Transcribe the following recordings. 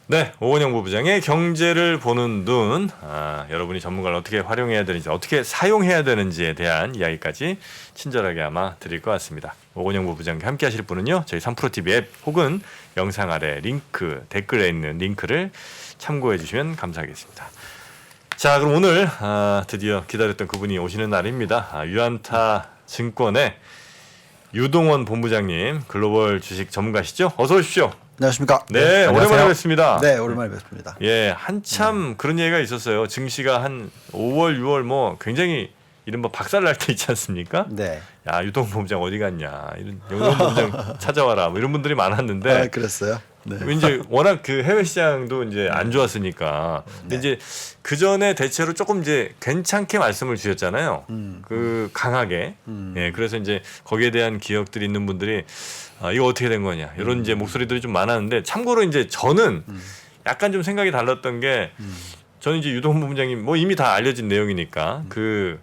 네, 오건영 부부장의 경제를 보는 눈. 여러분이 전문가를 어떻게 활용해야 되는지, 어떻게 사용해야 되는지에 대한 이야기까지 친절하게 아마 드릴 것 같습니다. 오건영 부부장과 함께 하실 분은요, 저희 3프로TV 앱 혹은 영상 아래 링크, 댓글에 있는 링크를 참고해 주시면 감사하겠습니다. 자, 그럼 오늘 드디어 기다렸던 그분이 오시는 날입니다. 유안타 증권의 유동원 본부장님, 글로벌 주식 전문가시죠? 어서 오십시오. 안녕하십니까. 네, 오랜만에 뵙습니다. 네, 오랜만에 뵙습니다. 예, 한참 그런 얘기가 있었어요. 증시가 한 5월, 6월 뭐 굉장히 이른바 박살 날 때 있지 않습니까? 네. 야, 유동 본부장 어디 갔냐? 이런 유동 본부장 찾아와라. 뭐 이런 분들이 많았는데. 그랬어요. 네. 이제 워낙 그 해외 시장도 이제 안 좋았으니까. 근데 이제 그 전에 대체로 조금 이제 괜찮게 말씀을 주셨잖아요. 그 강하게. 예, 그래서 이제 거기에 대한 기억들이 있는 분들이 이거 어떻게 된 거냐 이런 이제 목소리들이 좀 많았는데 참고로 이제 저는 약간 좀 생각이 달랐던 게 저는 이제 유동 본부장님 뭐 이미 다 알려진 내용이니까 그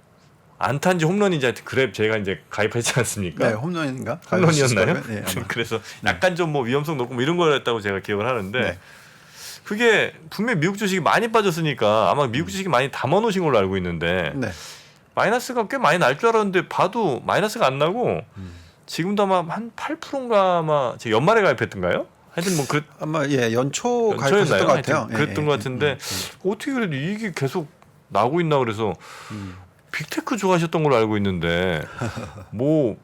안타인지 홈런인지 하여튼 그랩 제가 이제 가입했지 않습니까? 네, 홈런인가? 홈런이었나요? 네, 그래서 약간 좀 뭐 위험성 높고 뭐 이런 거였다고 제가 기억을 하는데 네. 그게 분명히 미국 주식이 많이 빠졌으니까 아마 미국 주식이 많이 담아놓으신 걸로 알고 있는데 네. 마이너스가 꽤 많이 날 줄 알았는데 봐도 마이너스가 안 나고 지금도 아마 한 8%인가 아마 제 연말에 가입했던가요? 하여튼 뭐 아마 연초 연초였나요? 가입하셨던 것 같아요. 그랬던 것 같은데 어떻게 그래도 이익이 계속 나고 있나 그래서 빅테크 좋아하셨던 걸로 알고 있는데 뭐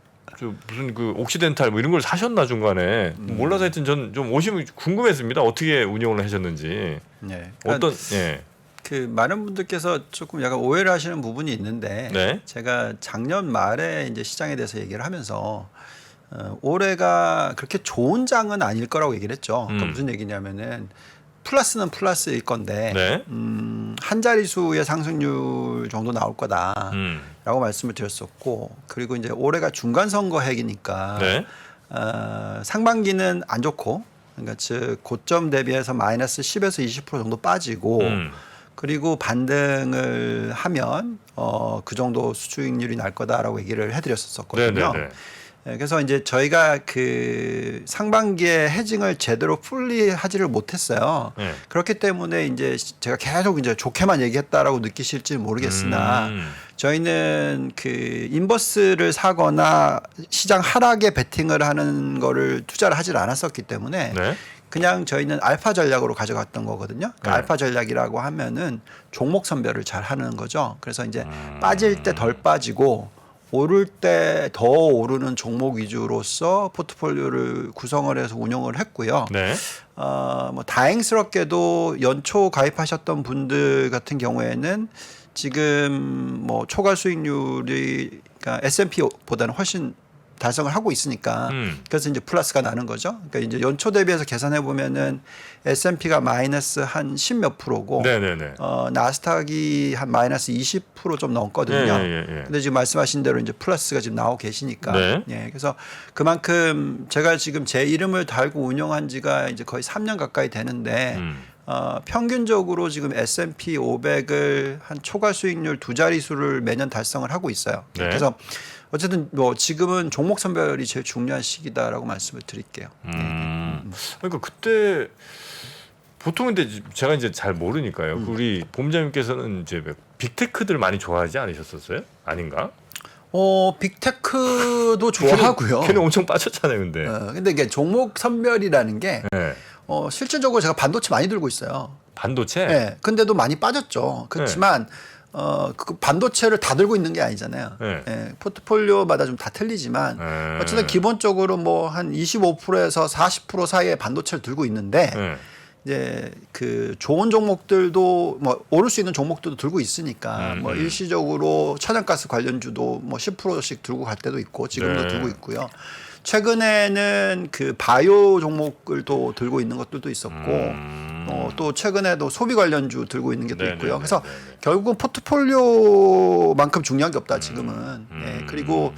무슨 그 옥시덴탈 뭐 이런 걸 사셨나 중간에 몰라서 하여튼 전 좀 오시면 궁금했습니다. 어떻게 운영을 하셨는지. 네. 어떤 예. 그 많은 분들께서 조금 약간 오해를 하시는 부분이 있는데 네. 제가 작년 말에 이제 시장에 대해서 얘기를 하면서 올해가 그렇게 좋은 장은 아닐 거라고 얘기를 했죠. 그러니까 무슨 얘기냐면은 플러스는 플러스일 건데 네. 한 자릿수의 상승률 정도 나올 거다라고 말씀을 드렸었고 그리고 이제 올해가 중간 선거 해기니까 네. 상반기는 안 좋고 그러니까 즉 고점 대비해서 마이너스 10에서 20% 정도 빠지고 그리고 반등을 하면 그 정도 수익률이 날 거다라고 얘기를 해드렸었거든요. 네. 그래서 이제 저희가 그 상반기에 헤징을 제대로 풀리 하지를 못했어요. 네. 그렇기 때문에 이제 제가 계속 이제 좋게만 얘기했다라고 느끼실지 모르겠으나 저희는 그 인버스를 사거나 시장 하락에 베팅을 하는 거를 투자를 하질 않았었기 때문에 네. 그냥 저희는 알파 전략으로 가져갔던 거거든요. 그러니까 알파 전략이라고 하면은 종목 선별을 잘 하는 거죠. 그래서 이제 빠질 때 덜 빠지고 오를 때 더 오르는 종목 위주로서 포트폴리오를 구성을 해서 운영을 했고요. 네. 뭐 다행스럽게도 연초 가입하셨던 분들 같은 경우에는 지금 뭐 초과 수익률이 그러니까 S&P보다는 훨씬 달성을 하고 있으니까 그래서 이제 플러스가 나는 거죠. 그러니까 이제 연초 대비해서 계산해 보면은 S&P가 마이너스 한 10몇 프로고 나스닥이 한 마이너스 20% 좀 넘거든요. 근데 지금 말씀하신 대로 이제 플러스가 지금 나오고 계시니까 그래서 그만큼 제가 지금 제 이름을 달고 운영한 지가 이제 거의 3년 가까이 되는데 평균적으로 지금 S&P 500을 한 초과 수익률 두 자릿수를 매년 달성을 하고 있어요. 그래서 어쨌든 뭐 지금은 종목 선별이 제일 중요한 시기다라고 말씀을 드릴게요. 그러니까 그때 보통 근데 제가 이제 잘 모르니까요. 우리 본부장님께서는 이제 빅테크들 많이 좋아하지 않으셨었어요? 아닌가? 빅테크도 좋아하고요. 걔는 엄청 빠졌잖아요, 근데. 근데 이게 종목 선별이라는 게 실질적으로 제가 반도체 많이 들고 있어요. 반도체? 네. 근데도 많이 빠졌죠. 그렇지만 그 반도체를 다 들고 있는 게 아니잖아요. 포트폴리오마다 좀 다 틀리지만 어쨌든 기본적으로 뭐 한 25%에서 40% 사이의 반도체를 들고 있는데 이제 그 좋은 종목들도 뭐 오를 수 있는 종목들도 들고 있으니까 뭐 일시적으로 천연가스 관련주도 뭐 10%씩 들고 갈 때도 있고 지금도 들고 있고요. 최근에는 그 바이오 종목을 또 들고 있는 것들도 있었고 또 최근에도 소비 관련주 들고 있는 게 또 있고요. 그래서 결국은 포트폴리오만큼 중요한 게 없다 지금은. 그리고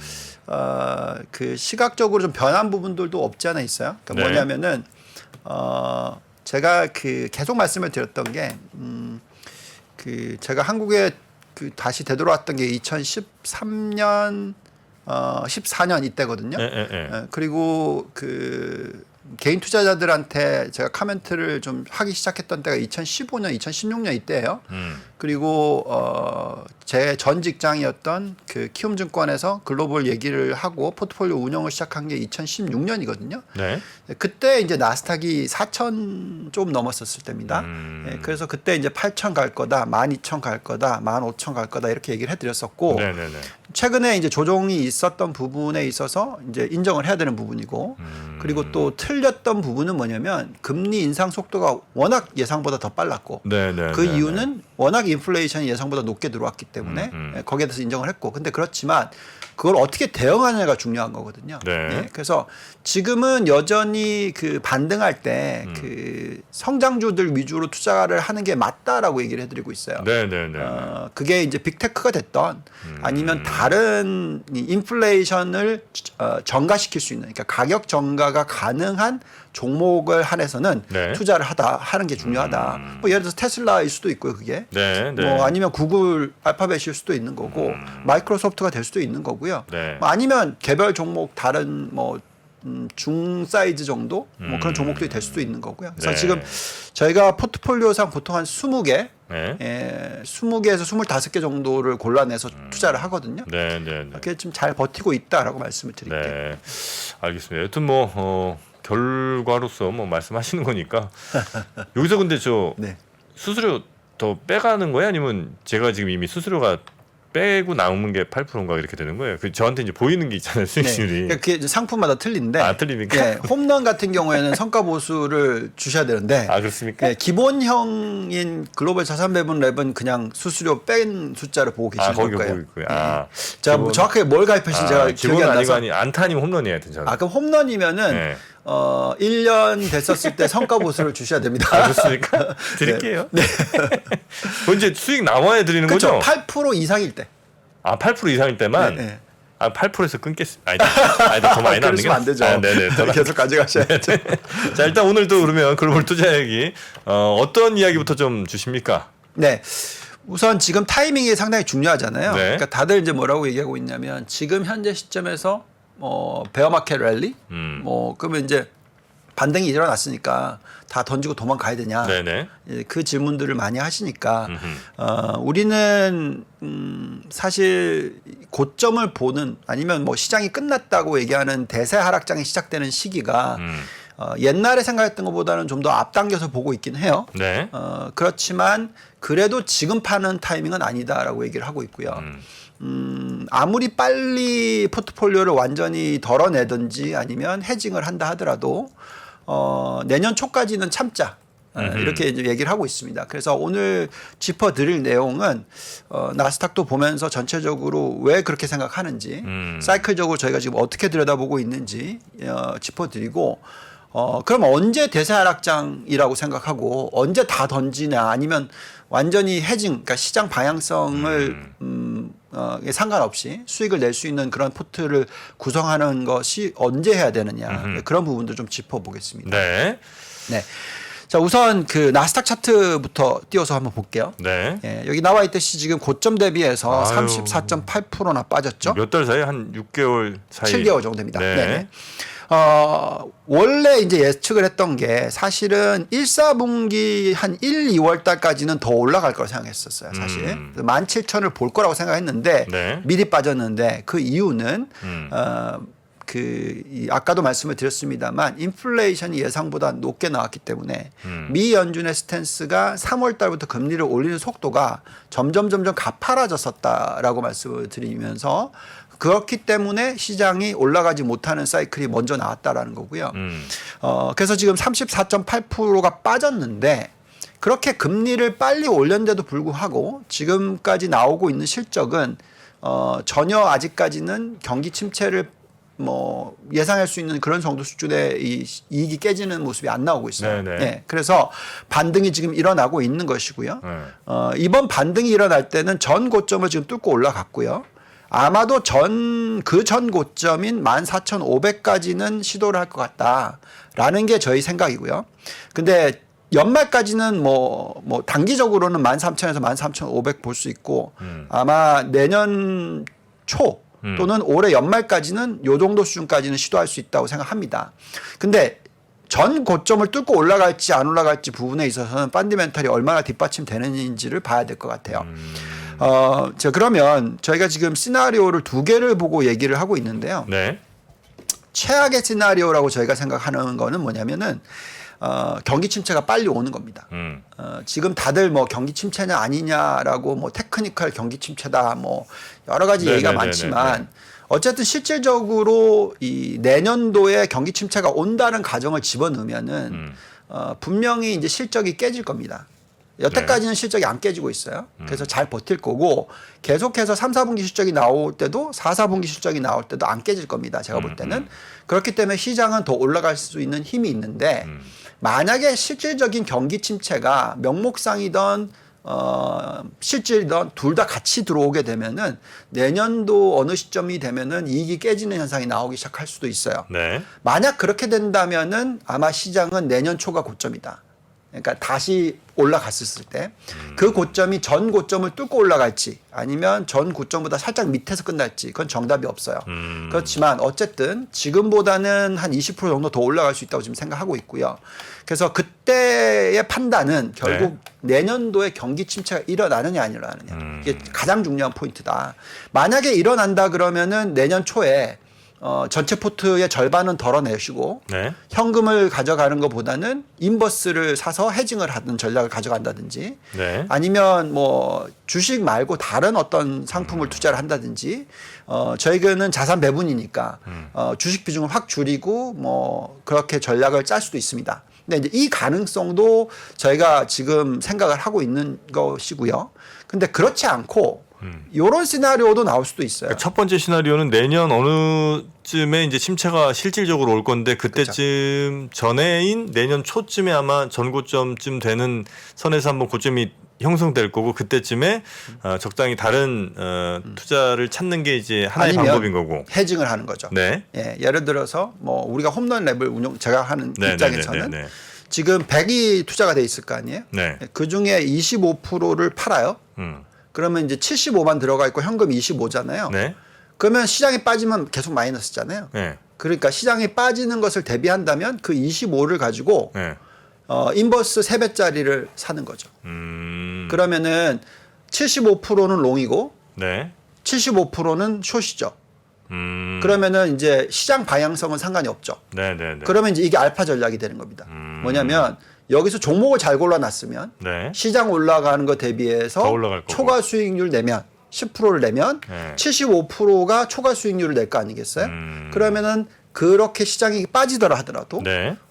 그 시각적으로 좀 변한 부분들도 없지 않아 있어요. 그러니까 뭐냐면은 제가 그 계속 말씀을 드렸던 게 그 제가 한국에 그 다시 되돌아왔던 게 2013년 14년 이때거든요. 그리고 그 개인 투자자들한테 제가 카멘트를 좀 하기 시작했던 때가 2015년, 2016년 이때예요. 그리고 제 전 직장이었던 그 키움증권에서 글로벌 얘기를 하고 포트폴리오 운영을 시작한 게 2016년이거든요. 네. 그때 이제 나스닥이 4,000 좀 넘었었을 때입니다. 예, 그래서 그때 이제 8,000 갈 거다, 12,000 갈 거다, 15,000 갈 거다 이렇게 얘기를 해드렸었고 네네네. 최근에 이제 조정이 있었던 부분에 있어서 이제 인정을 해야 되는 부분이고 그리고 또 틀렸던 부분은 뭐냐면 금리 인상 속도가 워낙 예상보다 더 빨랐고 네네. 그 이유는 워낙 인플레이션이 예상보다 높게 들어왔기 때문에 예, 거기에 대해서 인정을 했고 근데 그렇지만 그걸 어떻게 대응하느냐가 중요한 거거든요. 네. 예, 그래서 지금은 여전히 그 반등할 때 그 성장주들 위주로 투자를 하는 게 맞다라고 얘기를 해드리고 있어요. 네네네. 그게 이제 빅테크가 됐던 아니면 다른 이 인플레이션을 전가시킬 수 있는 그러니까 가격 전가가 가능한 종목을 한해서는 네. 투자를 하는 게 중요하다. 뭐 예를 들어서 테슬라일 수도 있고요, 그게. 네. 네. 뭐 아니면 구글 알파벳일 수도 있는 거고 마이크로소프트가 될 수도 있는 거고요. 네. 뭐 아니면 개별 종목 다른 뭐 중 사이즈 정도 뭐 그런 종목들이 될 수도 있는 거고요. 그래서 네. 지금 저희가 포트폴리오상 보통 한 20개, 네. 20개에서 25개 정도를 골라내서 투자를 하거든요. 네네네. 이렇게 좀 잘 버티고 있다라고 말씀을 드릴게요. 네. 알겠습니다. 여튼 뭐 결과로서 뭐 말씀하시는 거니까 여기서 근데 저 네. 수수료 더 빼가는 거예요? 아니면 제가 지금 이미 수수료가 빼고 남은 게 8%인가 이렇게 되는 거예요? 그 저한테 이제 보이는 게 있잖아요, 수익률이. 그러니까 그게 상품마다 틀린데. 아, 틀립니까? 예, 홈런 같은 경우에는 성과 보수를 주셔야 되는데. 아, 그렇습니까? 예, 기본형인 글로벌 자산 배분 랩은 그냥 수수료 뺀 숫자를 보고 계신 거기 거예요. 보고 있고요. 아, 자, 뭐 정확하게 뭘 가입하신지 제가 기억이 기본은 안 아니고 나서. 아니 안타 아니면 홈런이어야 되잖아요. 아, 그럼 홈런이면은 네. 1년 됐었을 때 성과 보수를 주셔야 됩니다. 아, 좋습니까? 드릴게요. 네. 언제 수익 나와야 드리는 그렇죠. 거죠? 8% 이상일 때. 아, 8% 이상일 때만. 네, 네. 아, 8%에서 끊겠습니다. 아니다, 더 많이 남는 게 그러시면 안 되죠. 아, 네네. 계속 가져가셔야죠. 자, 일단 오늘도 그러면 글로벌 투자 얘기 어떤 이야기부터 좀 주십니까? 네. 우선 지금 타이밍이 상당히 중요하잖아요. 네. 그러니까 다들 이제 뭐라고 얘기하고 있냐면 지금 현재 시점에서 베어마켓 랠리 뭐 그러면 이제 반등이 일어났으니까 다 던지고 도망가야 되냐. 네네. 그 질문들을 많이 하시니까 우리는 사실 고점을 보는 아니면 뭐 시장이 끝났다고 얘기하는 대세 하락장이 시작되는 시기가 옛날에 생각했던 것보다는 좀 더 앞당겨서 보고 있긴 해요. 네. 그렇지만 그래도 지금 파는 타이밍은 아니다라고 얘기를 하고 있고요. 아무리 빨리 포트폴리오를 완전히 덜어내든지 아니면 해징을 한다 하더라도 내년 초까지는 참자. 이렇게 이제 얘기를 하고 있습니다. 그래서 오늘 짚어드릴 내용은 나스닥도 보면서 전체적으로 왜 그렇게 생각하는지 사이클적으로 저희가 지금 어떻게 들여다보고 있는지 짚어드리고 그럼 언제 대세 하락장이라고 생각하고 언제 다 던지냐 아니면 완전히 해징 그러니까 시장 방향성을 상관없이 수익을 낼 수 있는 그런 포트를 구성하는 것이 언제 해야 되느냐 그런 부분도 좀 짚어보겠습니다. 네. 네. 자 우선 그 나스닥 차트부터 띄워서 한번 볼게요. 네. 예, 여기 나와 있듯이 지금 고점 대비해서 아유. 34.8%나 빠졌죠. 몇 달 사이 한 6개월 사이. 7개월 정도 됩니다. 네. 네. 원래 이제 예측을 했던 게 사실은 1, 4분기 한 1, 2월 달까지는 더 올라갈 거라고 생각했었어요. 사실 17,000을 볼 거라고 생각했는데 네. 미리 빠졌는데 그 이유는 아까도 말씀을 드렸습니다만 인플레이션이 예상보다 높게 나왔기 때문에 미 연준의 스탠스가 3월 달부터 금리를 올리는 속도가 점점 가파라졌었다라고 말씀을 드리면서 그렇기 때문에 시장이 올라가지 못하는 사이클이 먼저 나왔다라는 거고요. 그래서 지금 34.8%가 빠졌는데 그렇게 금리를 빨리 올렸는데도 불구하고 지금까지 나오고 있는 실적은 전혀 아직까지는 경기 침체를 뭐 예상할 수 있는 그런 정도 수준의 이 이익이 깨지는 모습이 안 나오고 있어요. 네네. 네, 그래서 반등이 지금 일어나고 있는 것이고요. 네. 이번 반등이 일어날 때는 전 고점을 지금 뚫고 올라갔고요. 아마도 그 전 고점인 14,500까지는 시도를 할 것 같다라는 게 저희 생각이고요. 근데 연말까지는 뭐 단기적으로는 13,000에서 13,500 볼 수 있고 아마 내년 초 또는 올해 연말까지는 요 정도 수준까지는 시도할 수 있다고 생각합니다. 근데 전 고점을 뚫고 올라갈지 안 올라갈지 부분에 있어서는 펀더멘털이 얼마나 뒷받침되는지를 봐야 될 것 같아요. 자, 그러면 저희가 지금 시나리오를 두 개를 보고 얘기를 하고 있는데요. 네. 최악의 시나리오라고 저희가 생각하는 거는 뭐냐면은 경기 침체가 빨리 오는 겁니다. 지금 다들 뭐 경기 침체냐 아니냐라고 뭐 테크니컬 경기 침체다 뭐 여러 가지 얘기가 많지만 어쨌든 실질적으로 이 내년도에 경기 침체가 온다는 가정을 집어넣으면은 분명히 이제 실적이 깨질 겁니다. 여태까지는 실적이 안 깨지고 있어요. 그래서 잘 버틸 거고 계속해서 3, 4분기 실적이 나올 때도 4, 4분기 실적이 나올 때도 안 깨질 겁니다. 제가 볼 때는. 그렇기 때문에 시장은 더 올라갈 수 있는 힘이 있는데 만약에 실질적인 경기 침체가 명목상이던 실질이던 둘 다 같이 들어오게 되면은 내년도 어느 시점이 되면은 이익이 깨지는 현상이 나오기 시작할 수도 있어요. 네. 만약 그렇게 된다면은 아마 시장은 내년 초가 고점이다. 그러니까 다시 올라갔을 때 그 고점이 전 고점을 뚫고 올라갈지 아니면 전 고점보다 살짝 밑에서 끝날지 그건 정답이 없어요. 그렇지만 어쨌든 지금보다는 한 20% 정도 더 올라갈 수 있다고 지금 생각하고 있고요. 그래서 그때의 판단은 결국 내년도에 경기 침체가 일어나느냐 안 일어나느냐 이게 가장 중요한 포인트다. 만약에 일어난다 그러면은 내년 초에 전체 포트의 절반은 덜어내시고 현금을 가져가는 것보다는 인버스를 사서 헤징을 하는 전략을 가져간다든지 아니면 뭐 주식 말고 다른 어떤 상품을 투자를 한다든지 저희는 자산 배분이니까 주식 비중을 확 줄이고 뭐 그렇게 전략을 짤 수도 있습니다. 근데 이제 이 가능성도 저희가 지금 생각을 하고 있는 것이고요. 근데 그렇지 않고 요런 시나리오도 나올 수도 있어요. 그러니까 첫 번째 시나리오는 내년 어느쯤에 이제 침체가 실질적으로 올 건데 그때쯤 전에인 내년 초쯤에 아마 전고점쯤 되는 선에서 한번 고점이 형성될 거고 그때쯤에 적당히 다른 투자를 찾는 게 이제 하나의 방법인 거고 헤징을 하는 거죠. 예, 예를 들어서 뭐 우리가 홈런 랩을 운용 제가 하는 입장에서는 지금 100이 투자가 돼 있을 거 아니에요. 그 중에 25%를 팔아요. 그러면 이제 75만 들어가 있고 현금 25잖아요. 그러면 시장이 빠지면 계속 마이너스잖아요. 그러니까 시장이 빠지는 것을 대비한다면 그 25를 가지고 인버스 3배짜리를 사는 거죠. 그러면은 75%는 롱이고 75%는 숏이죠. 그러면은 이제 시장 방향성은 상관이 없죠. 그러면 이제 이게 알파 전략이 되는 겁니다. 뭐냐면 여기서 종목을 잘 골라놨으면 시장 올라가는 거 대비해서 초과 수익률 내면 10%를 내면 75%가 초과 수익률을 낼 거 아니겠어요? 그러면은 그렇게 시장이 빠지더라 하더라도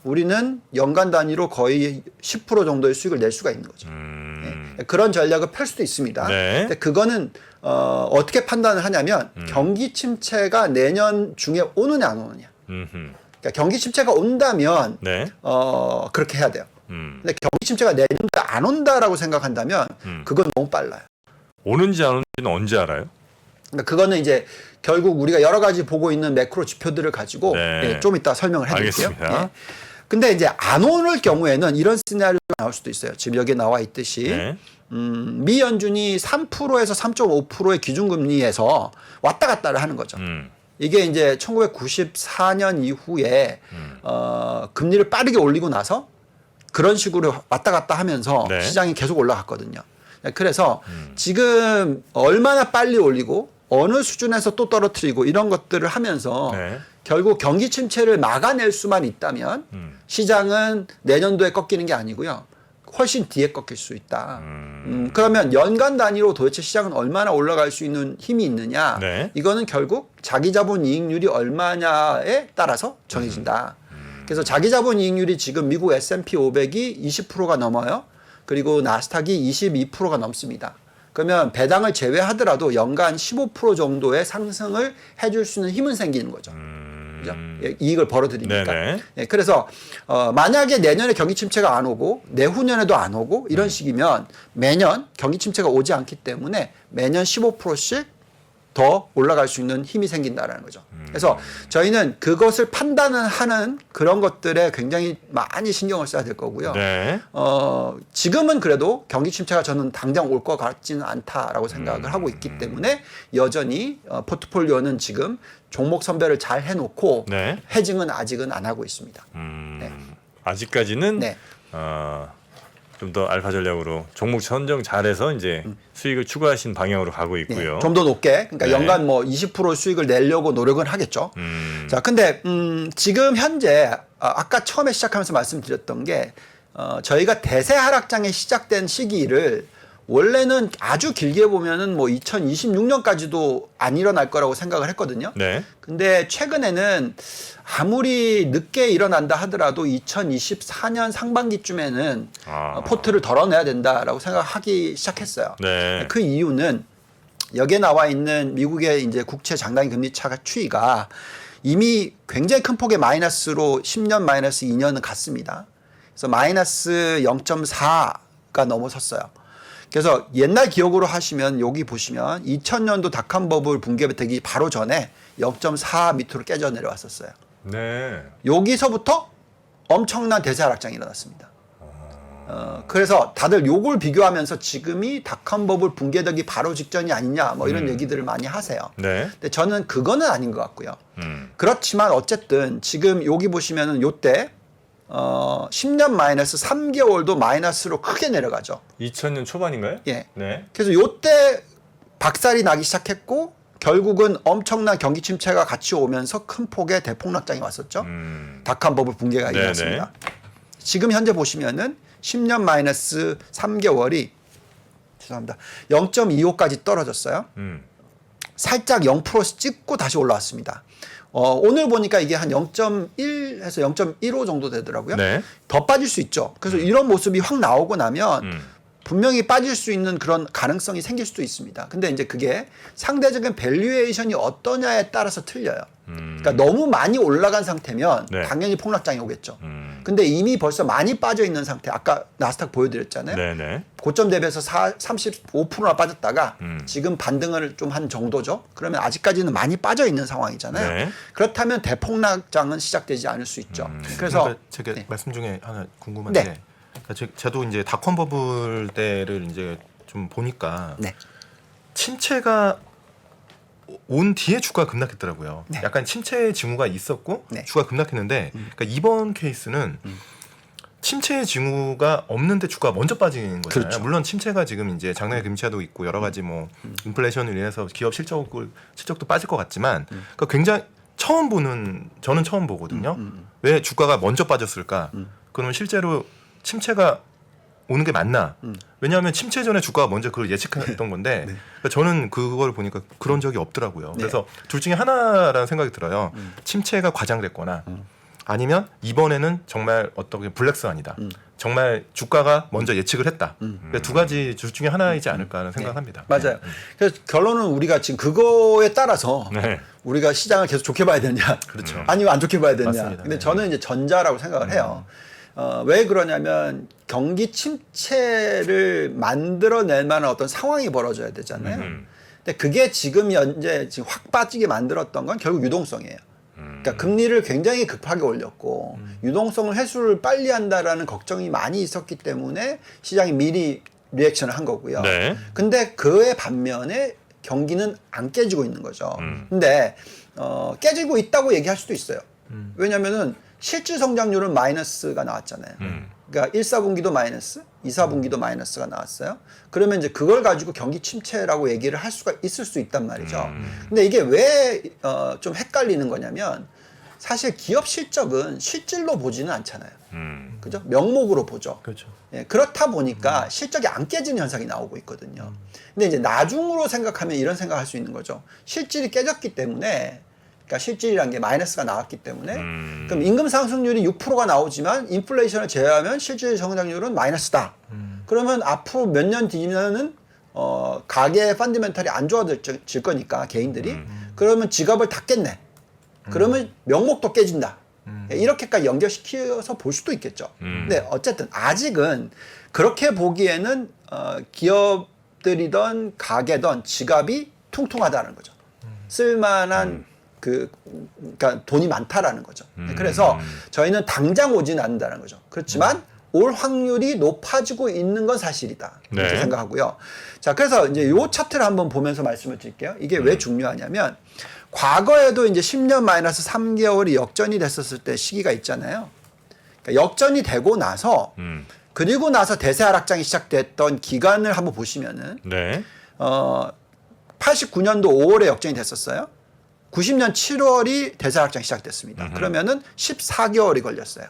우리는 연간 단위로 거의 10% 정도의 수익을 낼 수가 있는 거죠. 그런 전략을 펼 수도 있습니다. 근데 그거는 어떻게 판단을 하냐면 경기 침체가 내년 중에 오느냐 안 오느냐. 그러니까 경기 침체가 온다면 그렇게 해야 돼요. 근데 경기 침체가 내년도에 안 온다라고 생각한다면 그건 너무 빨라요. 오는지 안 오는지는 언제 알아요? 그러니까 그거는 이제 결국 우리가 여러 가지 보고 있는 매크로 지표들을 가지고 좀 이따 설명을 해드릴게요. 근데 이제 안 오는 경우에는 이런 시나리오가 나올 수도 있어요. 지금 여기 나와 있듯이 미 연준이 3%에서 3.5%의 기준금리에서 왔다 갔다를 하는 거죠. 이게 이제 1994년 이후에 금리를 빠르게 올리고 나서 그런 식으로 왔다 갔다 하면서 시장이 계속 올라갔거든요. 그래서 지금 얼마나 빨리 올리고 어느 수준에서 또 떨어뜨리고 이런 것들을 하면서 결국 경기 침체를 막아낼 수만 있다면 시장은 내년도에 꺾이는 게 아니고요. 훨씬 뒤에 꺾일 수 있다. 그러면 연간 단위로 도대체 시장은 얼마나 올라갈 수 있는 힘이 있느냐. 이거는 결국 자기 자본 이익률이 얼마냐에 따라서 정해진다. 그래서 자기 자본 이익률이 지금 미국 S&P 500이 20%가 넘어요. 그리고 나스닥이 22%가 넘습니다. 그러면 배당을 제외하더라도 연간 15% 정도의 상승을 해줄 수 있는 힘은 생기는 거죠. 그죠? 이익을 벌어들이니까. 그래서 만약에 내년에 경기 침체가 안 오고 내후년에도 안 오고 이런 식이면 매년 경기 침체가 오지 않기 때문에 매년 15%씩 더 올라갈 수 있는 힘이 생긴다라는 거죠. 그래서 저희는 그것을 판단을 하는 그런 것들에 굉장히 많이 신경을 써야 될 거고요. 지금은 그래도 경기 침체가 저는 당장 올 것 같지는 않다라고 생각을 하고 있기 때문에 여전히 포트폴리오는 지금 종목 선별을 잘 해놓고 헤징은 아직은 안 하고 있습니다. 아직까지는 네. 좀 더 알파 전략으로 종목 선정 잘해서 이제 수익을 추구하신 방향으로 가고 있고요. 네, 좀 더 높게, 그러니까 네. 연간 뭐 20% 수익을 내려고 노력은 하겠죠. 자, 근데 지금 현재 아까 처음에 시작하면서 말씀드렸던 게 저희가 대세 하락장이 시작된 시기를 원래는 아주 길게 보면은 뭐 2026년까지도 안 일어날 거라고 생각을 했거든요. 네. 근데 최근에는 아무리 늦게 일어난다 하더라도 2024년 상반기쯤에는 포트를 덜어내야 된다라고 생각하기 시작했어요. 네. 그 이유는 여기에 나와 있는 미국의 이제 국채 장단기 금리 차가 추이가 이미 굉장히 큰 폭의 마이너스로 10년 마이너스 2년은 갔습니다. 그래서 마이너스 0.4가 넘어섰어요. 그래서 옛날 기억으로 하시면 여기 보시면 2000년도 닷컴 버블 붕괴되기 바로 전에 0.4 밑으로 깨져 내려왔었어요. 네. 여기서부터 엄청난 대세 하락장이 일어났습니다. 그래서 다들 요걸 비교하면서 지금이 닷컴 버블 붕괴되기 바로 직전이 아니냐 뭐 이런 얘기들을 많이 하세요. 네. 근데 저는 그거는 아닌 것 같고요. 그렇지만 어쨌든 지금 여기 보시면은 요때 10년 마이너스 3개월도 마이너스로 크게 내려가죠. 2000년 초반인가요? 예. 네. 그래서 요때 박살이 나기 시작했고 결국은 엄청난 경기 침체가 같이 오면서 큰 폭의 대폭락장이 왔었죠. 닷컴 버블 붕괴가 네네. 일어났습니다. 지금 현재 보시면은 10년 마이너스 3개월이 죄송합니다. 0.25까지 떨어졌어요. 살짝 0%씩 찍고 다시 올라왔습니다. 오늘 보니까 이게 한 0.1에서 0.15 정도 되더라고요. 네. 더 빠질 수 있죠. 그래서 이런 모습이 확 나오고 나면 분명히 빠질 수 있는 그런 가능성이 생길 수도 있습니다. 근데 이제 그게 상대적인 밸류에이션이 어떠냐에 따라서 틀려요. 그러니까 너무 많이 올라간 상태면 네. 당연히 폭락장이 오겠죠. 근데 이미 벌써 많이 빠져 있는 상태, 아까 나스닥 보여드렸잖아요. 네네. 고점 대비해서 35%나 빠졌다가 지금 반등을 좀 한 정도죠. 그러면 아직까지는 많이 빠져 있는 상황이잖아요. 네. 그렇다면 대폭락장은 시작되지 않을 수 있죠. 그래서 그러니까 제가 네. 말씀 중에 하나 궁금한데, 네. 그러니까 저도 이제 닷컴 버블 때를 이제 좀 보니까 네. 침체가 온 뒤에 주가가 급락했더라고요. 네. 약간 침체의 징후가 있었고 네. 주가가 급락했는데, 그러니까 이번 케이스는 침체의 징후가 없는데 주가가 먼저 빠지는 거잖아요. 그렇죠. 물론 침체가 지금 이제 장내 금리차도 있고 여러 가지 뭐 인플레이션을 인해서 기업 실적도 빠질 것 같지만, 그러니까 굉장히 저는 처음 보거든요. 왜 주가가 먼저 빠졌을까? 그러면 실제로 침체가 오는 게 맞나? 왜냐하면 침체 전에 주가가 먼저 그걸 예측했던 건데, 그러니까 저는 그걸 보니까 그런 적이 없더라고요. 그래서 둘 중에 하나라는 생각이 들어요. 침체가 과장됐거나 아니면 이번에는 정말 어떻게 블랙스완이다. 정말 주가가 먼저 예측을 했다. 그러니까 두 가지 둘 중에 하나이지 않을까 하는 생각합니다. 맞아요. 그래서 결론은 우리가 지금 그거에 따라서 네. 우리가 시장을 계속 좋게 봐야 되냐, 그렇죠. 아니면 안 좋게 봐야 되냐. 맞습니다. 근데 네. 저는 이제 전자라고 생각을 해요. 왜 그러냐면 경기 침체를 만들어낼 만한 어떤 상황이 벌어져야 되잖아요. 근데 그게 지금 현재 지금 확 빠지게 만들었던 건 결국 유동성이에요. 그러니까 금리를 굉장히 급하게 올렸고 유동성을 회수를 빨리 한다라는 걱정이 많이 있었기 때문에 시장이 미리 리액션을 한 거고요. 네. 근데 그에 반면에 경기는 안 깨지고 있는 거죠. 근데 깨지고 있다고 얘기할 수도 있어요. 왜냐면은 실질 성장률은 마이너스가 나왔잖아요. 그러니까 1사분기도 마이너스, 2사분기도 마이너스가 나왔어요. 그러면 이제 그걸 가지고 경기 침체라고 얘기를 할 수가 있을 수 있단 말이죠. 근데 이게 왜 좀 헷갈리는 거냐면 사실 기업 실적은 실질로 보지는 않잖아요. 그죠? 명목으로 보죠. 그렇죠. 예, 그렇다 보니까 실적이 안 깨지는 현상이 나오고 있거든요. 근데 이제 나중으로 생각하면 이런 생각할 수 있는 거죠. 실질이 깨졌기 때문에, 그러니까 실질이란 게 마이너스가 나왔기 때문에, 그럼 임금 상승률이 6%가 나오지만 인플레이션을 제외하면 실질 성장률은 마이너스다. 그러면 앞으로 몇 년 뒤면은 가계 펀디멘탈이 안 좋아질 거니까 개인들이 그러면 지갑을 닫겠네. 그러면 명목도 깨진다. 이렇게까지 연결시켜서 볼 수도 있겠죠. 근데 어쨌든 아직은 그렇게 보기에는 기업들이든 가게든 지갑이 퉁퉁하다는 거죠. 쓸만한 그러니까 돈이 많다라는 거죠. 그래서 저희는 당장 오지는 않는다는 거죠. 그렇지만 올 확률이 높아지고 있는 건 사실이다. 이렇게 네. 생각하고요. 자, 그래서 이제 요 차트를 한번 보면서 말씀을 드릴게요. 이게 왜 중요하냐면 과거에도 이제 10년 마이너스 3개월이 역전이 됐었을 때 시기가 있잖아요. 그러니까 역전이 되고 나서 그리고 나서 대세 하락장이 시작됐던 기간을 한번 보시면은 네. 89년도 5월에 역전이 됐었어요. 90년 7월이 대세 하락장이 시작됐습니다. 그러면은 14개월이 걸렸어요.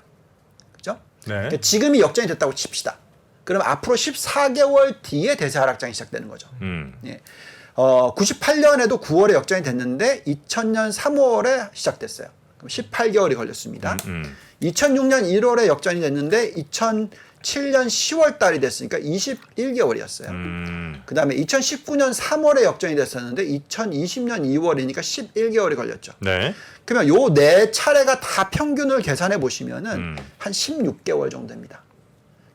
그죠? 네. 그러니까 지금이 역전이 됐다고 칩시다. 그럼 앞으로 14개월 뒤에 대세 하락장이 시작되는 거죠. 예. 98년에도 9월에 역전이 됐는데 2000년 3월에 시작됐어요. 그럼 18개월이 걸렸습니다. 2006년 1월에 역전이 됐는데 2007년 10월 달이 됐으니까 21개월이었어요. 그 다음에 2019년 3월에 역전이 됐었는데 2020년 2월이니까 11개월이 걸렸죠. 네. 그러면 요 네 차례가 다 평균을 계산해 보시면은 한 16개월 정도 됩니다.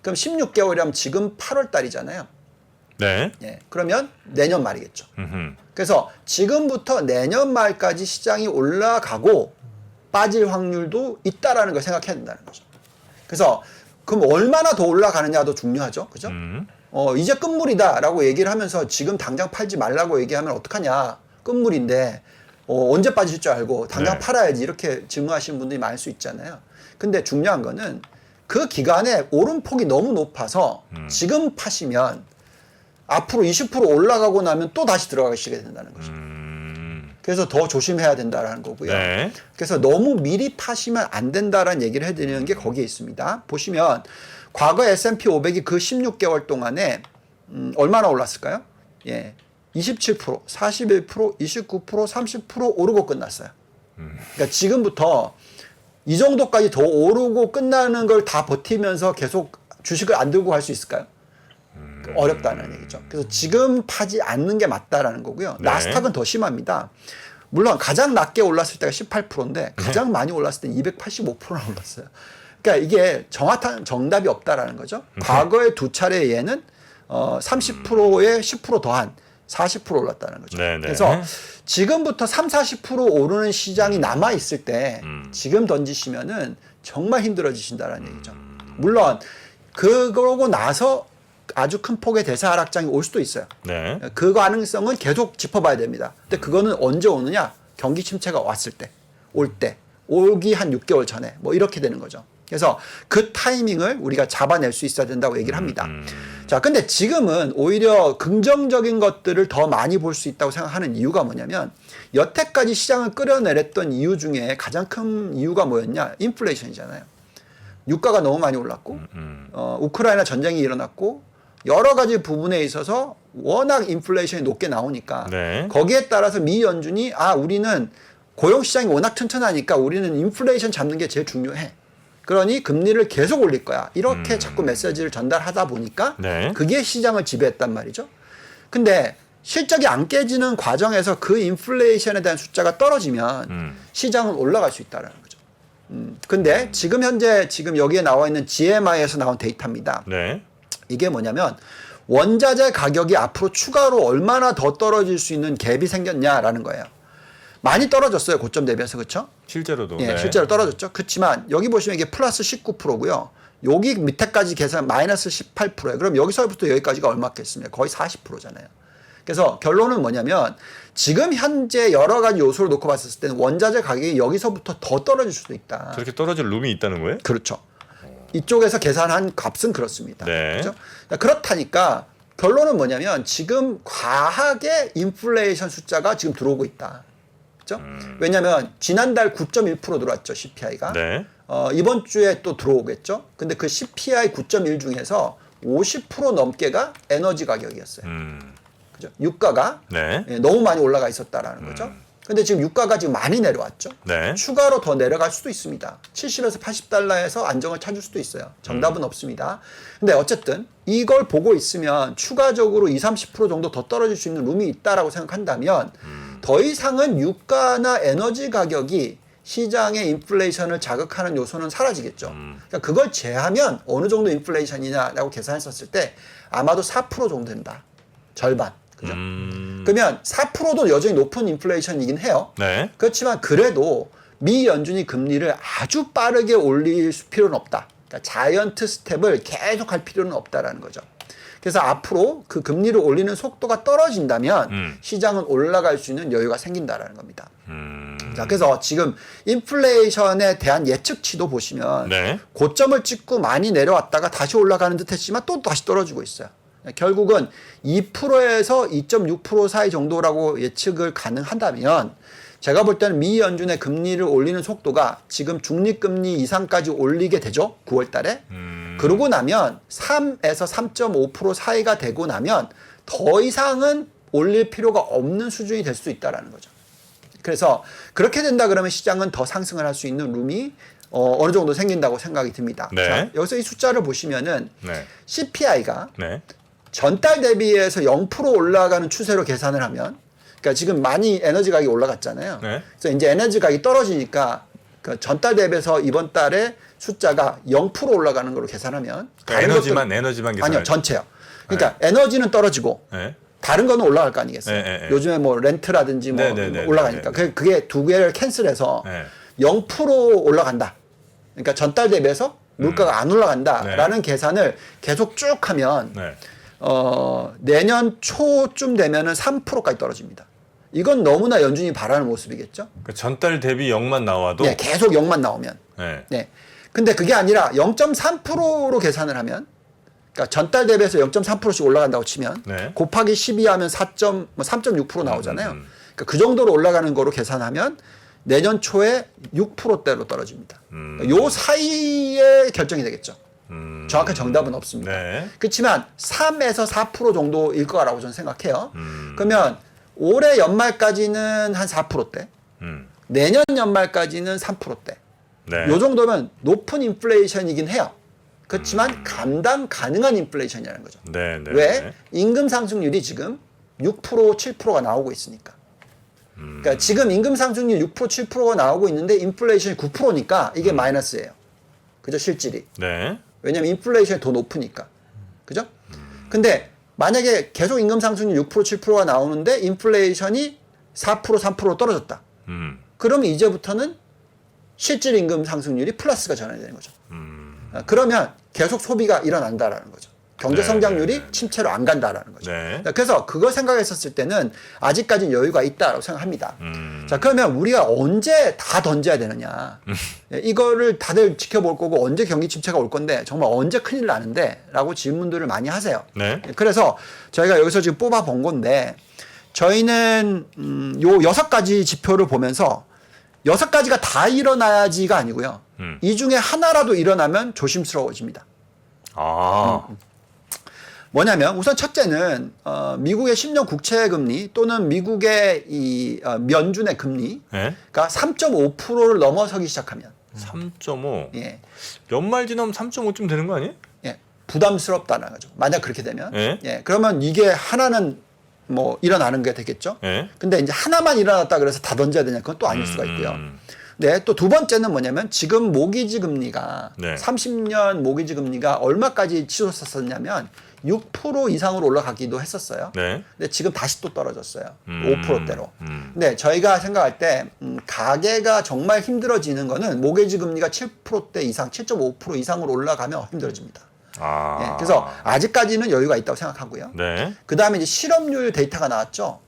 그럼 16개월이라면 지금 8월 달이잖아요. 네. 예. 그러면 내년 말이겠죠. 그래서 지금부터 내년 말까지 시장이 올라가고 빠질 확률도 있다라는 걸 생각해야 된다는 거죠. 그래서 그럼 얼마나 더 올라가느냐도 중요하죠. 그죠? 이제 끝물이다라고 얘기를 하면서 지금 당장 팔지 말라고 얘기하면 어떡하냐. 끝물인데 언제 빠질 줄 알고 당장 네. 팔아야지 이렇게 질문하시는 분들이 많을 수 있잖아요. 근데 중요한 거는 그 기간에 오름폭이 너무 높아서 지금 파시면 앞으로 20% 올라가고 나면 또 다시 들어가시게 된다는 거죠. 그래서 더 조심해야 된다는 거고요. 네. 그래서 너무 미리 파시면 안 된다라는 얘기를 해드리는 게 거기에 있습니다. 보시면 과거 S&P 500이 그 16개월 동안에 얼마나 올랐을까요? 예, 27%, 41%, 29%, 30% 오르고 끝났어요. 그러니까 지금부터 이 정도까지 더 오르고 끝나는 걸 다 버티면서 계속 주식을 안 들고 갈 수 있을까요? 어렵다는 얘기죠. 그래서 지금 파지 않는 게 맞다라는 거고요. 네. 나스닥은 더 심합니다. 물론 가장 낮게 올랐을 때가 18%인데 가장 많이 올랐을 때 285%나 올랐어요. 그러니까 이게 정확한 정답이 없다라는 거죠. 과거의 두 차례 얘는 30%에 10% 더한 40% 올랐다는 거죠. 네, 네. 그래서 지금부터 3, 40% 오르는 시장이 남아 있을 때 지금 던지시면은 정말 힘들어지신다라는 얘기죠. 물론 그러고 나서 아주 큰 폭의 대세 하락장이 올 수도 있어요. 네. 그 가능성은 계속 짚어봐야 됩니다. 근데 그거는 언제 오느냐? 경기 침체가 왔을 때, 올 때, 오기 한 6개월 전에 뭐 이렇게 되는 거죠. 그래서 그 타이밍을 우리가 잡아낼 수 있어야 된다고 얘기를 합니다. 자, 근데 지금은 오히려 긍정적인 것들을 더 많이 볼 수 있다고 생각하는 이유가 뭐냐면 여태까지 시장을 끌어내렸던 이유 중에 가장 큰 이유가 뭐였냐? 인플레이션이잖아요. 유가가 너무 많이 올랐고, 우크라이나 전쟁이 일어났고, 여러 가지 부분에 있어서 워낙 인플레이션이 높게 나오니까 네. 거기에 따라서 미 연준이 우리는 고용 시장이 워낙 튼튼하니까 우리는 인플레이션 잡는 게 제일 중요해. 그러니 금리를 계속 올릴 거야. 이렇게 자꾸 메시지를 전달하다 보니까 네. 그게 시장을 지배했단 말이죠. 근데 실적이 안 깨지는 과정에서 그 인플레이션에 대한 숫자가 떨어지면 시장은 올라갈 수 있다는 거죠. 근데 지금 현재 지금 여기에 나와 있는 GMI에서 나온 데이터입니다. 네. 이게 뭐냐면 원자재 가격이 앞으로 추가로 얼마나 더 떨어질 수 있는 갭이 생겼냐라는 거예요. 많이 떨어졌어요. 고점 대비해서. 그렇죠? 실제로도. 예, 네. 실제로 떨어졌죠. 그렇지만 여기 보시면 이게 플러스 19%고요. 여기 밑에까지 계산 마이너스 18%예요. 그럼 여기서부터 여기까지가 얼마겠습니까? 거의 40%잖아요. 그래서 결론은 뭐냐면 지금 현재 여러 가지 요소를 놓고 봤을 때는 원자재 가격이 여기서부터 더 떨어질 수도 있다. 저렇게 떨어질 룸이 있다는 거예요? 그렇죠. 이쪽에서 계산한 값은 그렇습니다. 네. 그렇죠? 그렇다니까 결론은 뭐냐면 지금 과하게 인플레이션 숫자가 지금 들어오고 있다. 그렇죠? 왜냐하면 지난달 9.1% 들어왔죠. CPI가. 네. 이번 주에 또 들어오겠죠. 근데 그 CPI 9.1 중에서 50% 넘게가 에너지 가격이었어요. 그죠? 유가가 네. 너무 많이 올라가 있었다라는 거죠. 근데 지금 유가가 지금 많이 내려왔죠. 네. 추가로 더 내려갈 수도 있습니다. 70에서 80달러에서 안정을 찾을 수도 있어요. 정답은 없습니다. 근데 어쨌든 이걸 보고 있으면 추가적으로 20, 30% 정도 더 떨어질 수 있는 룸이 있다라고 생각한다면 더 이상은 유가나 에너지 가격이 시장의 인플레이션을 자극하는 요소는 사라지겠죠. 그러니까 그걸 제하면 어느 정도 인플레이션이냐라고 계산했었을 때 아마도 4% 정도 된다. 절반. 그죠? 그러면 4%도 여전히 높은 인플레이션이긴 해요. 네. 그렇지만 그래도 미 연준이 금리를 아주 빠르게 올릴 필요는 없다. 그러니까 자이언트 스텝을 계속 할 필요는 없다라는 거죠. 그래서 앞으로 그 금리를 올리는 속도가 떨어진다면 시장은 올라갈 수 있는 여유가 생긴다라는 겁니다. 자, 그래서 지금 인플레이션에 대한 예측치도 보시면 네. 고점을 찍고 많이 내려왔다가 다시 올라가는 듯 했지만 또 다시 떨어지고 있어요. 결국은 2%에서 2.6% 사이 정도라고 예측을 가능한다면 제가 볼 때는 미 연준의 금리를 올리는 속도가 지금 중립금리 이상까지 올리게 되죠. 9월 달에. 그러고 나면 3에서 3.5% 사이가 되고 나면 더 이상은 올릴 필요가 없는 수준이 될 수 있다는 거죠. 그래서 그렇게 된다 그러면 시장은 더 상승을 할 수 있는 룸이 어느 정도 생긴다고 생각이 듭니다. 네. 자, 여기서 이 숫자를 보시면은 네. CPI가 네. 전달 대비해서 0% 올라가는 추세로 계산을 하면 그러니까 지금 많이 에너지 가격이 올라갔잖아요. 네. 그래서 이제 에너지 가격이 떨어지니까 그 전달 대비해서 이번 달에 숫자가 0% 올라가는 걸로 계산하면 다른 에너지만 계산할 아니요, 전체요. 그러니까 에너지는 떨어지고 네. 다른 거는 올라갈 거 아니겠어요. 네. 요즘에 뭐 렌트라든지 뭐 올라가니까 그게 두 개를 캔슬해서 0% 올라간다. 그러니까 전달 대비해서 물가가 안 올라간다라는 계산을 계속 쭉 하면 내년 초쯤 되면은 3%까지 떨어집니다. 이건 너무나 연준이 바라는 모습이겠죠. 그러니까 전달 대비 0만 나와도 네, 계속 0만 나오면. 네. 근데 그게 아니라 0.3%로 계산을 하면 그러니까 전달 대비해서 0.3%씩 올라간다고 치면 곱하기 12 하면 3.6% 나오잖아요. 그러니까 그 정도로 올라가는 거로 계산하면 내년 초에 6%대로 떨어집니다. 요 사이에 결정이 되겠죠. 정확한 정답은 없습니다. 그렇지만 3에서 4% 정도일 거라고 저는 생각해요. 그러면 올해 연말까지는 한 4%대, 내년 연말까지는 3%대. 요 정도면 높은 인플레이션이긴 해요. 그렇지만 감당 가능한 인플레이션이라는 거죠. 왜? 임금 상승률이 지금 6%, 7%가 나오고 있으니까. 그러니까 지금 임금 상승률 6%, 7%가 나오고 있는데 인플레이션이 9%니까 이게 마이너스예요. 그죠? 실질이. 왜냐면 인플레이션이 더 높으니까. 그죠? 근데 만약에 계속 임금 상승률 6%, 7%가 나오는데 인플레이션이 4%, 3%로 떨어졌다. 그러면 이제부터는 실질 임금 상승률이 플러스가 전환이 되는 거죠. 그러면 계속 소비가 일어난다라는 거죠. 경제 성장률이 침체로 안 간다라는 거죠. 그래서 그거 생각했었을 때는 아직까지는 여유가 있다라고 생각합니다. 자, 그러면 우리가 언제 다 던져야 되느냐? 이거를 다들 지켜볼 거고 언제 경기 침체가 올 건데 정말 언제 큰일 나는데? 라고 질문들을 많이 하세요. 그래서 저희가 여기서 지금 뽑아 본 건데 저희는 요 6가지 지표를 보면서 6가지가 다 일어나야지가 아니고요. 이 중에 하나라도 일어나면 조심스러워집니다. 뭐냐면 우선 첫째는 미국의 10년 국채 금리 또는 미국의 이 연준의 금리가 3.5%를 넘어서기 시작하면 3.5. 예. 연말 지나면 3.5쯤 되는 거 아니에요? 예. 부담스럽다는 거죠. 만약 그렇게 되면 예. 그러면 이게 하나는 뭐 일어나는 게 되겠죠. 근데 이제 하나만 일어났다 그래서 다 던져야 되냐 그건 또 아닐 수가 있고요. 네, 또 두 번째는 뭐냐면 지금 모기지 금리가 30년 모기지 금리가 얼마까지 치솟았었냐면 6% 이상으로 올라가기도 했었어요. 근데 지금 다시 또 떨어졌어요. 5%대로. 근데 저희가 생각할 때 가계가 정말 힘들어지는 거는 모기지 금리가 7%대 이상, 7.5% 이상으로 올라가면 힘들어집니다. 예, 그래서 아직까지는 여유가 있다고 생각하고요. 그 다음에 이제 실업률 데이터가 나왔죠.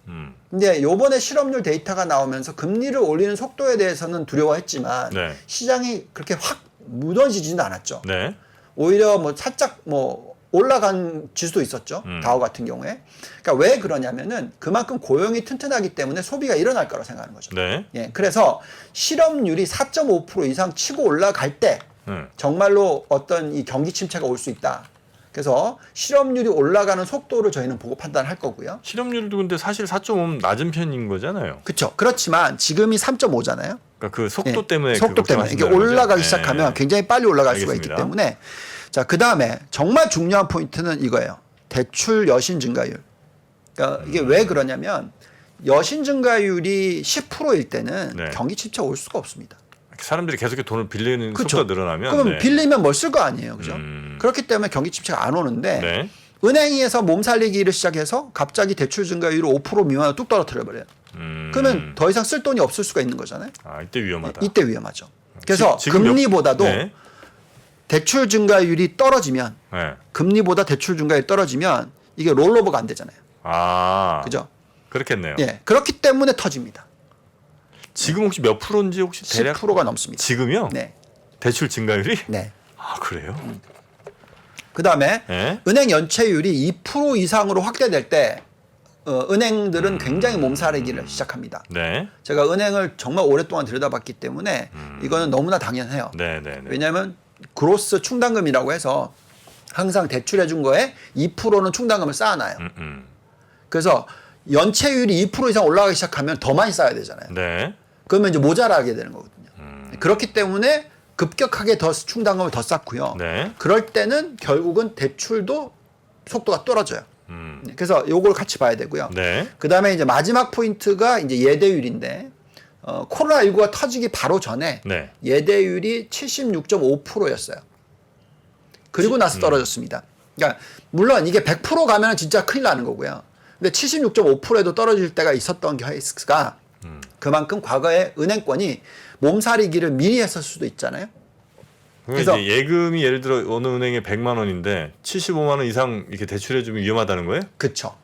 근데 요번에 실업률 데이터가 나오면서 금리를 올리는 속도에 대해서는 두려워했지만 시장이 그렇게 확 무너지지는 않았죠. 오히려 뭐 살짝 뭐 올라간 지수도 있었죠. 다우 같은 경우에. 그러니까 왜 그러냐면은 그만큼 고용이 튼튼하기 때문에 소비가 일어날 거라고 생각하는 거죠. 예, 그래서 실업률이 4.5% 이상 치고 올라갈 때 정말로 어떤 이 경기 침체가 올 수 있다. 그래서 실업률이 올라가는 속도를 저희는 보고 판단할 거고요. 실업률도 근데 사실 4.5는 낮은 편인 거잖아요. 그렇죠. 그렇지만 지금이 3.5잖아요. 그러니까 그 속도 때문에 속도 때문에 이게 올라가기 시작하면 굉장히 빨리 올라갈 수가 있기 때문에 자, 그다음에 정말 중요한 포인트는 이거예요. 대출 여신 증가율. 그러니까 이게 왜 그러냐면 여신 증가율이 10%일 때는 경기 침체가 올 수가 없습니다. 사람들이 계속 돈을 빌리는 속도가 늘어나면 그럼 빌리면 뭘 쓸 거 아니에요. 그죠? 그렇기 때문에 경기 침체가 안 오는데 은행에서 몸살리기를 시작해서 갑자기 대출 증가율을 5% 미만으로 뚝 떨어뜨려 버려요. 그러면 더 이상 쓸 돈이 없을 수가 있는 거잖아요. 이때 위험하다. 이때 위험하죠. 그래서 금리보다도 대출 증가율이 떨어지면 네. 금리보다 대출 증가율이 떨어지면 이게 롤오버가 안 되잖아요. 아, 그죠? 그렇겠네요. 예. 그렇기 때문에 터집니다. 지금 혹시 몇 프로인지 혹시 대략 10%가 넘습니다. 지금요? 네. 대출 증가율이? 네. 아, 그래요? 그다음에 네. 은행 연체율이 2% 이상으로 확대될 때 은행들은 굉장히 몸살이기를 시작합니다. 네. 제가 은행을 정말 오랫동안 들여다봤기 때문에 이거는 너무나 당연해요. 네, 네, 네. 왜냐하면 그로스 충당금이라고 해서 항상 대출해 준 거에 2%는 충당금을 쌓아놔요. 그래서 연체율이 2% 이상 올라가기 시작하면 더 많이 쌓아야 되잖아요. 네. 그러면 이제 모자라게 되는 거거든요. 그렇기 때문에 급격하게 더 충당금을 더 쌓고요. 네. 그럴 때는 결국은 대출도 속도가 떨어져요. 그래서 요걸 같이 봐야 되고요. 네. 그다음에 이제 마지막 포인트가 이제 예대율인데 코로나19가 터지기 바로 전에 네. 예대율이 76.5%였어요. 그리고 나서 떨어졌습니다. 그러니까 물론 이게 100% 가면 진짜 큰일 나는 거고요. 근데 76.5%에도 떨어질 때가 있었던 케이스가 그만큼 과거에 은행권이 몸살이기를 미리 했을 수도 있잖아요. 그래서 그래서- 이제 예금이 예를 들어 어느 은행에 100만 원인데 75만 원 이상 이렇게 대출해 주면 위험하다는 거예요? 그렇죠.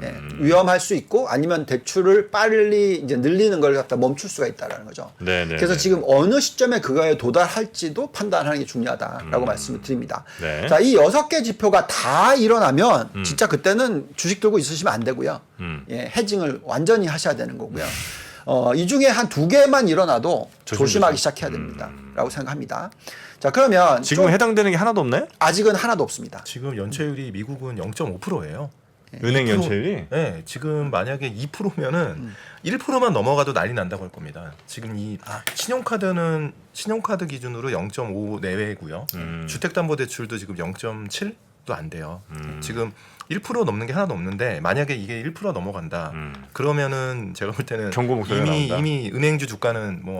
예, 위험할 수 있고 아니면 대출을 빨리 이제 늘리는 걸 갖다 멈출 수가 있다라는 거죠. 네, 네. 그래서 네. 지금 어느 시점에 그거에 도달할지도 판단하는 게 중요하다라고 말씀을 드립니다. 네. 자, 이 6개 지표가 다 일어나면 진짜 그때는 주식 들고 있으시면 안 되고요. 예, 헤징을 완전히 하셔야 되는 거고요. 이 중에 한 2개만 일어나도 조심하기 시작해야 됩니다.라고 생각합니다. 자, 그러면 지금 좀 해당되는 게 하나도 없나요? 아직은 하나도 없습니다. 지금 연체율이 미국은 0.5%예요. 은행 연체율이? 네, 지금 만약에 2%면은 1%만 넘어가도 난리 난다고 할 겁니다. 지금 이 신용카드는 신용카드 기준으로 0.5 내외고요. 주택담보대출도 지금 0.7도 안 돼요. 지금 1% 넘는 게 하나도 없는데 만약에 이게 1% 넘어간다. 그러면은 제가 볼 때는 경고 목소리가 나온다. 이미 은행주 주가는 뭐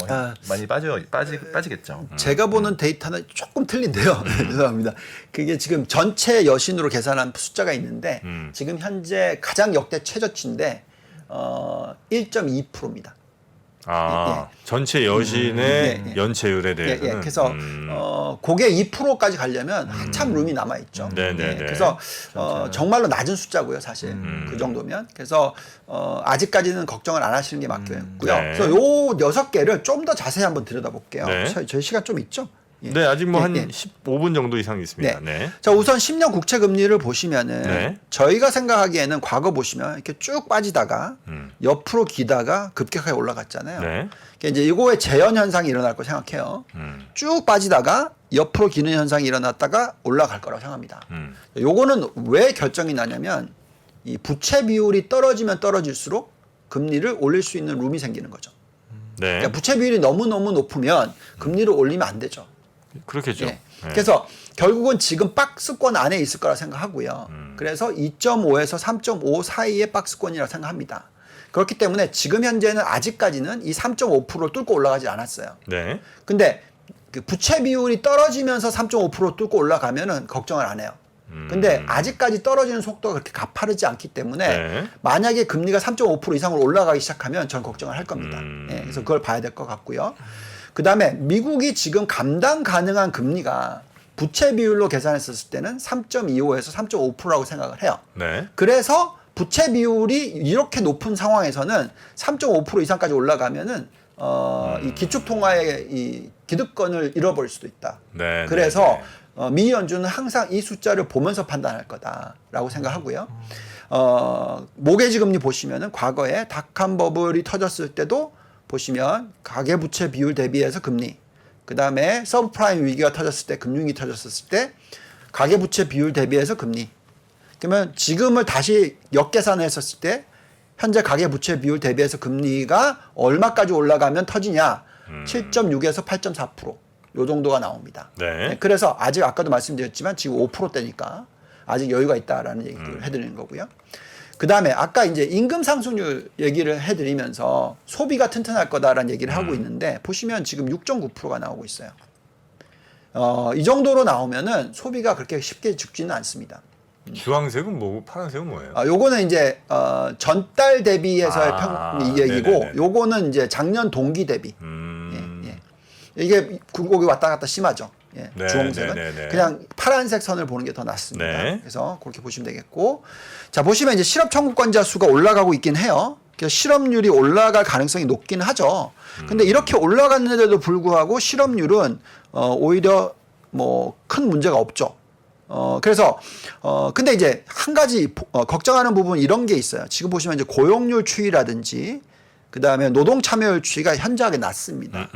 많이 빠지겠죠. 제가 보는 데이터는 조금 틀린데요. 죄송합니다. 그게 지금 전체 여신으로 계산한 숫자가 있는데 지금 현재 가장 역대 최저치인데 1.2%입니다. 아, 전체 여신의 연체율에 대해서는 그래서 그게 2%까지 가려면 한참 룸이 남아 있죠. 네네네. 그래서 정말로 낮은 숫자고요, 사실 그 정도면. 그래서 아직까지는 걱정을 안 하시는 게 맞고요. 네. 그래서 요 6개를 좀 더 자세히 한번 들여다볼게요. 네. 저희 시간 좀 있죠? 예. 네, 아직 뭐 한 예. 15분 정도 이상 있습니다. 네. 자, 우선 10년 국채 금리를 보시면은 네. 저희가 생각하기에는 과거 보시면 이렇게 쭉 빠지다가 옆으로 기다가 급격하게 올라갔잖아요. 네. 그러니까 이제 이거에 재현 현상이 일어날 거 생각해요. 쭉 빠지다가 옆으로 기는 현상이 일어났다가 올라갈 거라고 생각합니다. 요거는 왜 결정이 나냐면 이 부채 비율이 떨어지면 떨어질수록 금리를 올릴 수 있는 룸이 생기는 거죠. 네. 그러니까 부채 비율이 너무너무 높으면 금리를 올리면 안 되죠. 그렇겠죠. 예. 네. 그래서 결국은 지금 박스권 안에 있을 거라 생각하고요. 그래서 2.5에서 3.5 사이의 박스권이라고 생각합니다. 그렇기 때문에 지금 현재는 아직까지는 이 3.5%를 뚫고 올라가지 않았어요. 네. 근데 그 부채 비율이 떨어지면서 3.5% 뚫고 올라가면은 걱정을 안 해요. 근데 아직까지 떨어지는 속도가 그렇게 가파르지 않기 때문에 네. 만약에 금리가 3.5% 이상으로 올라가기 시작하면 전 걱정을 할 겁니다. 예, 그래서 그걸 봐야 될 것 같고요. 그 다음에 미국이 지금 감당 가능한 금리가 부채 비율로 계산했었을 때는 3.25에서 3.5%라고 생각을 해요. 네. 그래서 부채 비율이 이렇게 높은 상황에서는 3.5% 이상까지 올라가면은 이 기축통화의 이 기득권을 잃어버릴 수도 있다. 네. 그래서 미 연준은 항상 이 숫자를 보면서 판단할 거다라고 생각하고요. 모게지 금리 보시면은 과거에 닷컴 버블이 터졌을 때도 보시면 가계부채 비율 대비해서 금리, 그 다음에 서브프라임 위기가 터졌을 때, 금융위 터졌을 때 가계부채 비율 대비해서 금리. 그러면 지금을 다시 역계산했었을 때 현재 가계부채 비율 대비해서 금리가 얼마까지 올라가면 터지냐? 7.6에서 8.4%. 요 정도가 나옵니다. 네. 그래서 아직 아까도 말씀드렸지만 지금 5%대니까 아직 여유가 있다라는 얘기를 해드리는 거고요. 그 다음에 아까 이제 임금 상승률 얘기를 해드리면서 소비가 튼튼할 거다라는 얘기를 하고 있는데 보시면 지금 6.9%가 나오고 있어요. 이 정도로 나오면은 소비가 그렇게 쉽게 죽지는 않습니다. 주황색은 뭐고 파란색은 뭐예요? 요거는 이제 전달 대비해서의 이 얘기고 네네네. 요거는 이제 작년 동기 대비. 예. 이게 굴곡이 왔다 갔다 심하죠. 예, 네, 주홍색은 네, 네, 네. 그냥 파란색 선을 보는 게 더 낫습니다. 네. 그래서 그렇게 보시면 되겠고, 자 보시면 이제 실업 청구권자 수가 올라가고 있긴 해요. 그래서 실업률이 올라갈 가능성이 높긴 하죠. 근데 이렇게 올라갔는데도 불구하고 실업률은 오히려 뭐 큰 문제가 없죠. 그래서 근데 이제 한 가지 걱정하는 부분 이런 게 있어요. 지금 보시면 이제 고용률 추이라든지 그다음에 노동 참여율 추이가 현저하게 낮습니다.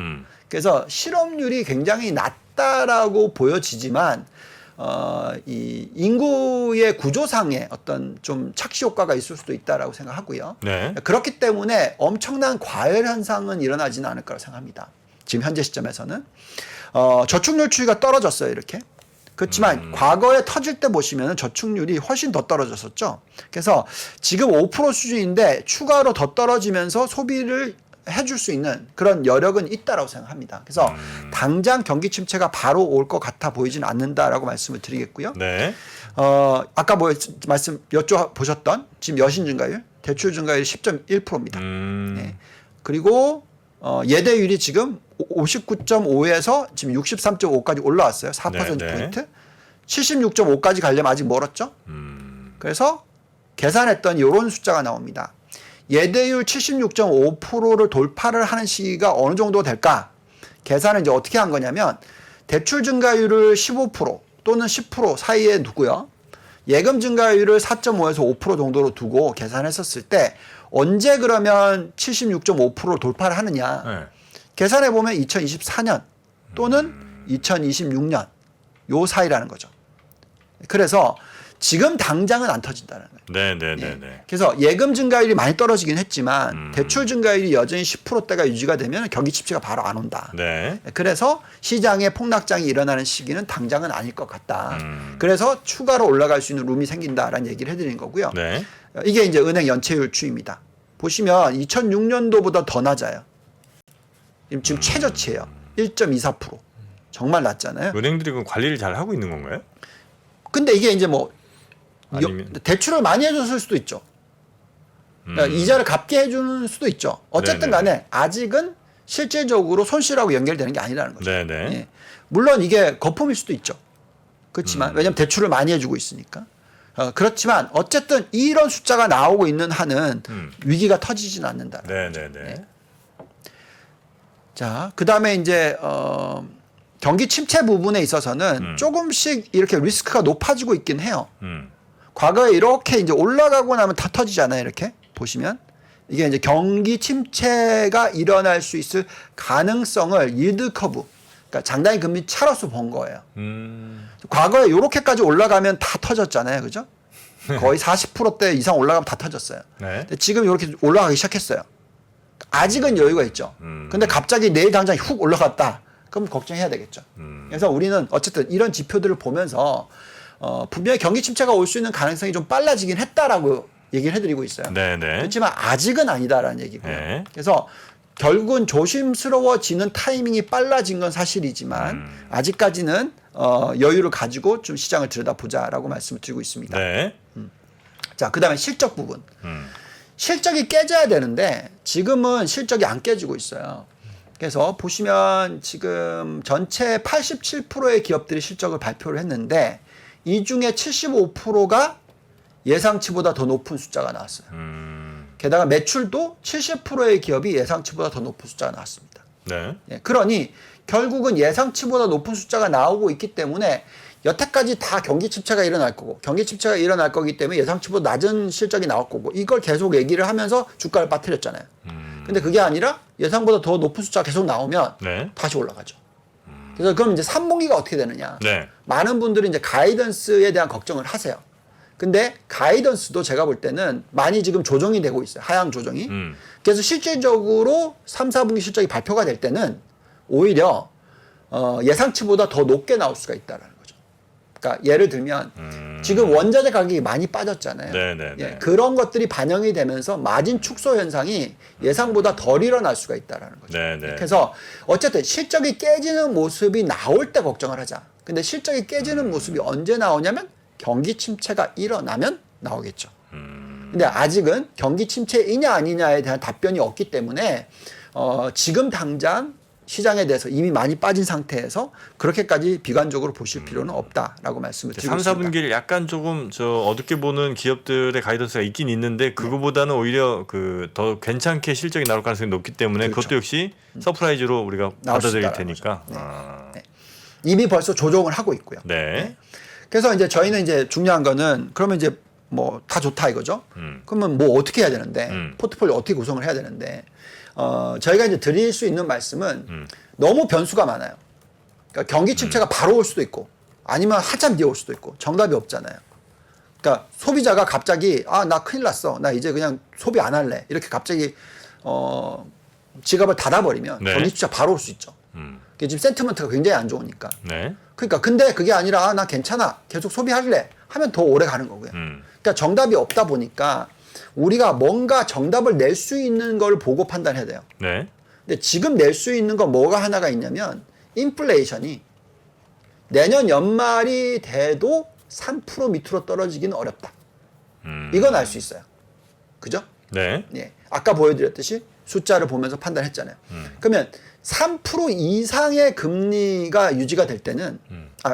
그래서 실업률이 굉장히 낮다라고 보여지지만 이 인구의 구조상의 어떤 좀 착시 효과가 있을 수도 있다라고 생각하고요. 네. 그렇기 때문에 엄청난 과열 현상은 일어나지는 않을 거라고 생각합니다. 지금 현재 시점에서는 저축률 추이가 떨어졌어요. 이렇게. 그렇지만 과거에 터질 때 보시면 저축률이 훨씬 더 떨어졌었죠. 그래서 지금 5% 수준인데 추가로 더 떨어지면서 소비를 해줄 수 있는 그런 여력은 있다라고 생각합니다. 그래서 당장 경기 침체가 바로 올 것 같아 보이지는 않는다라고 말씀을 드리겠고요. 네. 아까 뭐 말씀 여쭤보셨던 지금 여신 증가율, 대출 증가율이 10.1%입니다. 네. 그리고 예대율이 지금 59.5에서 지금 63.5까지 올라왔어요. 4%포인트. 76.5까지 가려면 아직 멀었죠. 그래서 계산했더니 이런 숫자가 나옵니다. 예대율 76.5%를 돌파를 하는 시기가 어느 정도 될까? 계산을 이제 어떻게 한 거냐면 대출 증가율을 15% 또는 10% 사이에 두고요. 예금 증가율을 4.5에서 5% 정도로 두고 계산했었을 때 언제 그러면 76.5%를 돌파를 하느냐? 네. 계산해 보면 2024년 또는 2026년 요 사이라는 거죠. 그래서 지금 당장은 안 터진다는 거예요. 네. 그래서 예금 증가율이 많이 떨어지긴 했지만 대출 증가율이 여전히 10%대가 유지가 되면 경기 침체가 바로 안 온다. 네. 그래서 시장의 폭락장이 일어나는 시기는 당장은 아닐 것 같다. 그래서 추가로 올라갈 수 있는 룸이 생긴다라는 얘기를 해드리는 거고요. 네. 이게 이제 은행 연체율 추이입니다. 보시면 2006년도보다 더 낮아요. 지금 최저치예요. 1.24%. 정말 낮잖아요. 은행들이 그 관리를 잘 하고 있는 건가요? 근데 이게 이제 뭐 아니면 대출을 많이 해줬을 수도 있죠. 그러니까 이자를 갚게 해주는 수도 있죠. 어쨌든 간에 아직은 실질적으로 손실하고 연결되는 게 아니라는 거죠. 네네. 예. 물론 이게 거품일 수도 있죠. 그렇지만 왜냐하면 대출을 많이 해주고 있으니까. 그렇지만 어쨌든 이런 숫자가 나오고 있는 한은 위기가 터지지는 않는다. 네네네. 자, 그 다음에 이제 경기 침체 부분에 있어서는 조금씩 이렇게 리스크가 높아지고 있긴 해요. 과거에 이렇게 이제 올라가고 나면 다 터지잖아요. 이렇게 보시면 이게 이제 경기 침체가 일어날 수 있을 가능성을 일드 커브, 그러니까 장단기 금리 차로서 본 거예요. 과거에 이렇게까지 올라가면 다 터졌잖아요, 그죠? 거의 40%대 이상 올라가면 다 터졌어요. 네. 근데 지금 이렇게 올라가기 시작했어요. 아직은 여유가 있죠. 근데 갑자기 내일 당장 훅 올라갔다. 그럼 걱정해야 되겠죠. 그래서 우리는 어쨌든 이런 지표들을 보면서 분명히 경기 침체가 올 수 있는 가능성이 좀 빨라지긴 했다라고 얘기를 해드리고 있어요. 네네. 그렇지만 아직은 아니다라는 얘기고요. 네. 그래서 결국은 조심스러워지는 타이밍이 빨라진 건 사실이지만 아직까지는 여유를 가지고 좀 시장을 들여다보자라고 말씀을 드리고 있습니다. 네. 자, 그다음에 실적 부분. 실적이 깨져야 되는데 지금은 실적이 안 깨지고 있어요. 그래서 보시면 지금 전체 87%의 기업들이 실적을 발표를 했는데 이 중에 75%가 예상치보다 더 높은 숫자가 나왔어요. 게다가 매출도 70%의 기업이 예상치보다 더 높은 숫자가 나왔습니다. 네. 예, 그러니 결국은 예상치보다 높은 숫자가 나오고 있기 때문에 여태까지 다 경기 침체가 일어날 거고 경기 침체가 일어날 거기 때문에 예상치보다 낮은 실적이 나올 거고 이걸 계속 얘기를 하면서 주가를 빠뜨렸잖아요. 근데 그게 아니라 예상보다 더 높은 숫자가 계속 나오면 네. 다시 올라가죠. 그래서 그럼 이제 3분기가 어떻게 되느냐. 네. 많은 분들이 이제 가이던스에 대한 걱정을 하세요. 근데 가이던스도 제가 볼 때는 많이 지금 조정이 되고 있어요. 하향 조정이. 그래서 실질적으로 3, 4분기 실적이 발표가 될 때는 오히려 예상치보다 더 높게 나올 수가 있다라는 거죠. 그러니까 예를 들면 지금 원자재 가격이 많이 빠졌잖아요. 네네네. 예, 그런 것들이 반영이 되면서 마진 축소 현상이 예상보다 덜 일어날 수가 있다라는 거죠. 네네. 그래서 어쨌든 실적이 깨지는 모습이 나올 때 걱정을 하자. 근데 실적이 깨지는 모습이 언제 나오냐면 경기 침체가 일어나면 나오겠죠. 근데 아직은 경기 침체이냐 아니냐에 대한 답변이 없기 때문에 지금 당장 시장에 대해서 이미 많이 빠진 상태에서 그렇게까지 비관적으로 보실 필요는 없다라고 말씀을 드리고 3, 있습니다. 4분기를 약간 조금 어둡게 보는 기업들의 가이던스가 있긴 있는데 그거보다는 오히려 그 더 괜찮게 실적이 나올 가능성이 높기 때문에 그렇죠. 그것도 역시 서프라이즈로 우리가 나올 수 받아들일 있다라는 테니까. 거죠. 네. 아. 네. 이미 벌써 조정을 하고 있고요. 네. 그래서 이제 저희는 이제 중요한 거는 그러면 이제 뭐 다 좋다 이거죠. 그러면 뭐 어떻게 해야 되는데 포트폴리오 어떻게 구성을 해야 되는데 저희가 이제 드릴 수 있는 말씀은 너무 변수가 많아요. 그러니까 경기 침체가 바로 올 수도 있고 아니면 한참 뒤에 올 수도 있고 정답이 없잖아요. 그러니까 소비자가 갑자기 나 큰일 났어. 나 이제 그냥 소비 안 할래. 이렇게 갑자기 지갑을 닫아버리면 네. 경기 침체가 바로 올 수 있죠. 그게 지금 센티먼트가 굉장히 안 좋으니까. 네. 그러니까 근데 그게 아니라 나 괜찮아. 계속 소비할래. 하면 더 오래 가는 거고요. 그러니까 정답이 없다 보니까 우리가 뭔가 정답을 낼 수 있는 걸 보고 판단해야 돼요. 네. 근데 지금 낼 수 있는 건 뭐가 하나가 있냐면 인플레이션이 내년 연말이 돼도 3% 밑으로 떨어지기는 어렵다. 이건 알 수 있어요. 그죠? 네. 예. 아까 보여드렸듯이 숫자를 보면서 판단했잖아요. 그러면 3% 이상의 금리가 유지가 될 때는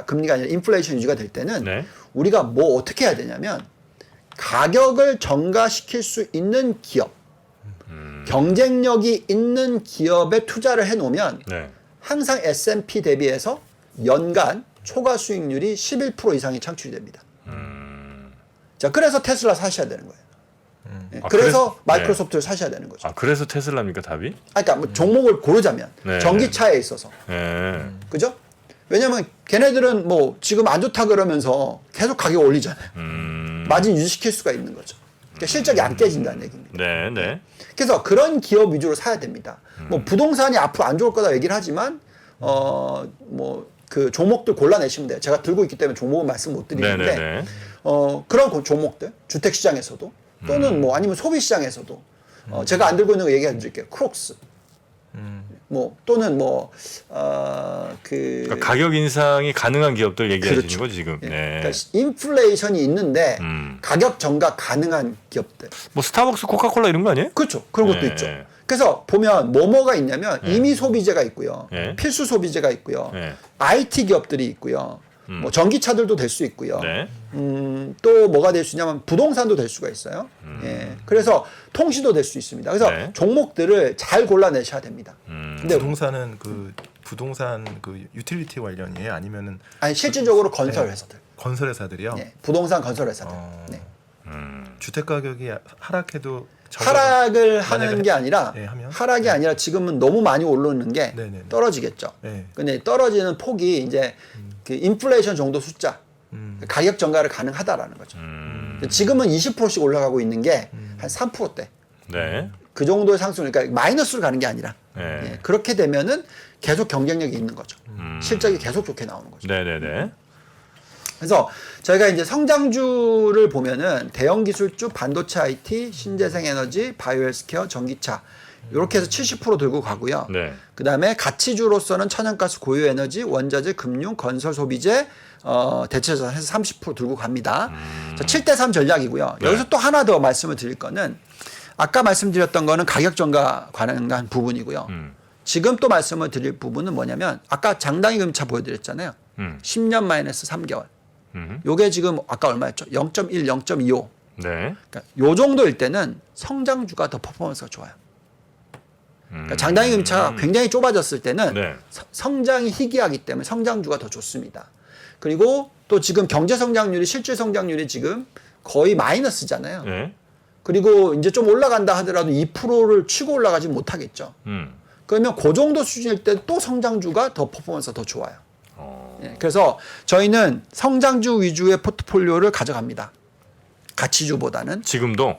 금리가 아니라 인플레이션 유지가 될 때는 네. 우리가 뭐 어떻게 해야 되냐면 가격을 정가시킬 수 있는 기업, 경쟁력이 있는 기업에 투자를 해놓으면 네. 항상 S&P 대비해서 연간 초과 수익률이 11% 이상이 창출이 됩니다. 자, 그래서 테슬라 사셔야 되는 거예요. 예, 그래서 마이크로소프트를 사셔야 되는 거죠. 그래서 테슬라입니까 답이? 그러니까 뭐 종목을 고르자면 네. 전기차에 있어서 네. 그죠? 왜냐면 걔네들은 뭐 지금 안 좋다 그러면서 계속 가격 올리잖아요. 마진 유지시킬 수가 있는 거죠. 그러니까 실적이 안 깨진다는 얘기입니다. 네. 네. 그래서 그런 기업 위주로 사야 됩니다. 뭐 부동산이 앞으로 안 좋을 거다 얘기를 하지만 뭐 그 종목들 골라내시면 돼요. 제가 들고 있기 때문에 종목은 말씀 못 드리는데 네네네. 그런 종목들 주택 시장에서도 또는 뭐 아니면 소비 시장에서도 제가 안 들고 있는 거 얘기해 드릴게요. 크록스. 뭐 또는 그러니까 가격 인상이 가능한 기업들 얘기하시는 그렇죠. 거죠 지금. 예. 네. 그러니까 인플레이션이 있는데 가격 정가 가능한 기업들. 뭐 스타벅스, 코카콜라 이런 거 아니에요? 그렇죠. 그런 것도 네. 있죠. 그래서 보면 뭐가 있냐면 임의 소비재가 있고요. 네. 필수 소비재가 있고요. 네. IT 기업들이 있고요. 뭐 전기차들도 될 수 있고요. 네. 또 뭐가 될 수 있냐면 부동산도 될 수가 있어요. 예. 그래서 통시도 될 수 있습니다. 그래서 네. 종목들을 잘 골라내셔야 됩니다. 근데 부동산은 부동산 유틸리티 관련이에요? 아니면은 아니 실질적으로 건설 회사들. 건설 회사들이요? 예. 부동산 건설 회사들. 네. 주택 가격이 하락해도 하락을 하는 게 아니라 네, 하면? 하락이 아니라 지금은 너무 많이 오르는 게 네네네. 떨어지겠죠. 네. 근데 떨어지는 폭이 이제 그 인플레이션 정도 숫자 가격 정가를 가능하다라는 거죠. 지금은 20%씩 올라가고 있는 게 한 3%대. 네. 그 정도의 상승, 그러니까 마이너스로 가는 게 아니라 네. 예, 그렇게 되면은 계속 경쟁력이 있는 거죠. 실적이 계속 좋게 나오는 거죠. 네네네. 그래서 저희가 이제 성장주를 보면은 대형 기술주, 반도체 IT, 신재생 에너지, 바이오 헬스케어, 전기차 이렇게 해서 70% 들고 가고요. 네. 그다음에 가치주로서는 천연가스, 고유 에너지, 원자재, 금융, 건설 소비재, 대체자산 해서 30% 들고 갑니다. 자, 7대3 전략이고요. 네. 여기서 또 하나 더 말씀을 드릴 거는 아까 말씀드렸던 거는 가격 정가 관한 부분이고요. 지금 또 말씀을 드릴 부분은 뭐냐면 아까 장당의 금차 보여드렸잖아요. 10년 마이너스 3개월. 요게 지금 아까 얼마였죠? 0.1, 0.25. 네. 그러니까 요 정도일 때는 성장주가 더 퍼포먼스가 좋아요. 그러니까 장당의 금차가 굉장히 좁아졌을 때는 네. 성장이 희귀하기 때문에 성장주가 더 좋습니다. 그리고 또 지금 경제 성장률이 실질 성장률이 지금 거의 마이너스잖아요. 네. 그리고 이제 좀 올라간다 하더라도 2%를 치고 올라가지 못하겠죠. 그러면 그 정도 수준일 때 또 성장주가 더 퍼포먼스가 더 좋아요. 예, 그래서 저희는 성장주 위주의 포트폴리오를 가져갑니다. 가치주보다는 지금도.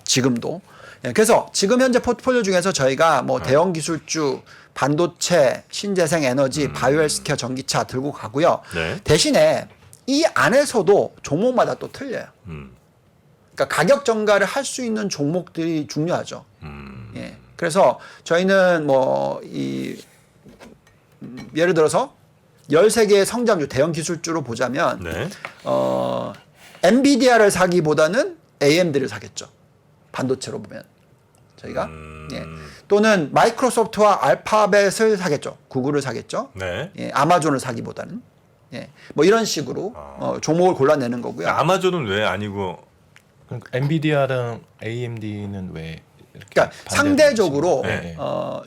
예, 그래서 지금 현재 포트폴리오 중에서 저희가 뭐 대형 기술주, 반도체, 신재생 에너지, 바이오 헬스케어, 전기차 들고 가고요. 네. 대신에 이 안에서도 종목마다 또 틀려요. 그러니까 가격 정가를 할 수 있는 종목들이 중요하죠. 예. 그래서 저희는 예를 들어서 13개의 성장주, 대형 기술주로 보자면 네. 엔비디아를 사기보다는 AMD를 사겠죠. 반도체로 보면. 저희가. 예. 또는 마이크로소프트와 알파벳을 사겠죠. 구글을 사겠죠. 네. 예, 아마존을 사기보다는. 예. 뭐 이런 식으로 종목을 골라내는 거고요. 아마존은 왜 아니고 그러니까 엔비디아랑 AMD는 왜 이렇게 그러니까 상대적으로 네.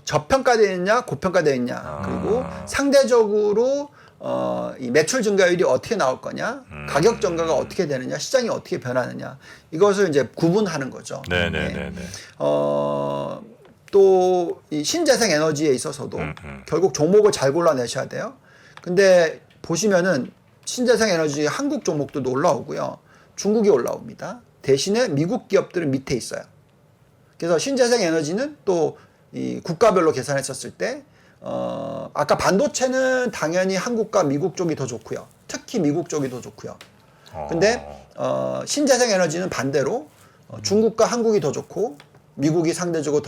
저평가되어 있냐 고평가되어 있냐 그리고 상대적으로 이 매출 증가율이 어떻게 나올 거냐 가격 전가가 어떻게 되느냐 시장이 어떻게 변하느냐 이것을 이제 구분하는 거죠. 네네네네. 또 이 신재생 에너지에 있어서도 결국 종목을 잘 골라내셔야 돼요. 근데 보시면은 신재생 에너지 한국 종목들도 올라오고요. 중국이 올라옵니다. 대신에 미국 기업들은 밑에 있어요. 그래서 신재생 에너지는 또 이 국가별로 계산했었을 때 아까 반도체는 당연히 한국과 미국 쪽이 더 좋고요. 특히 미국 쪽이 더 좋고요. 근데 신재생 에너지는 반대로 중국과 한국이 더 좋고 미국이 상대적으로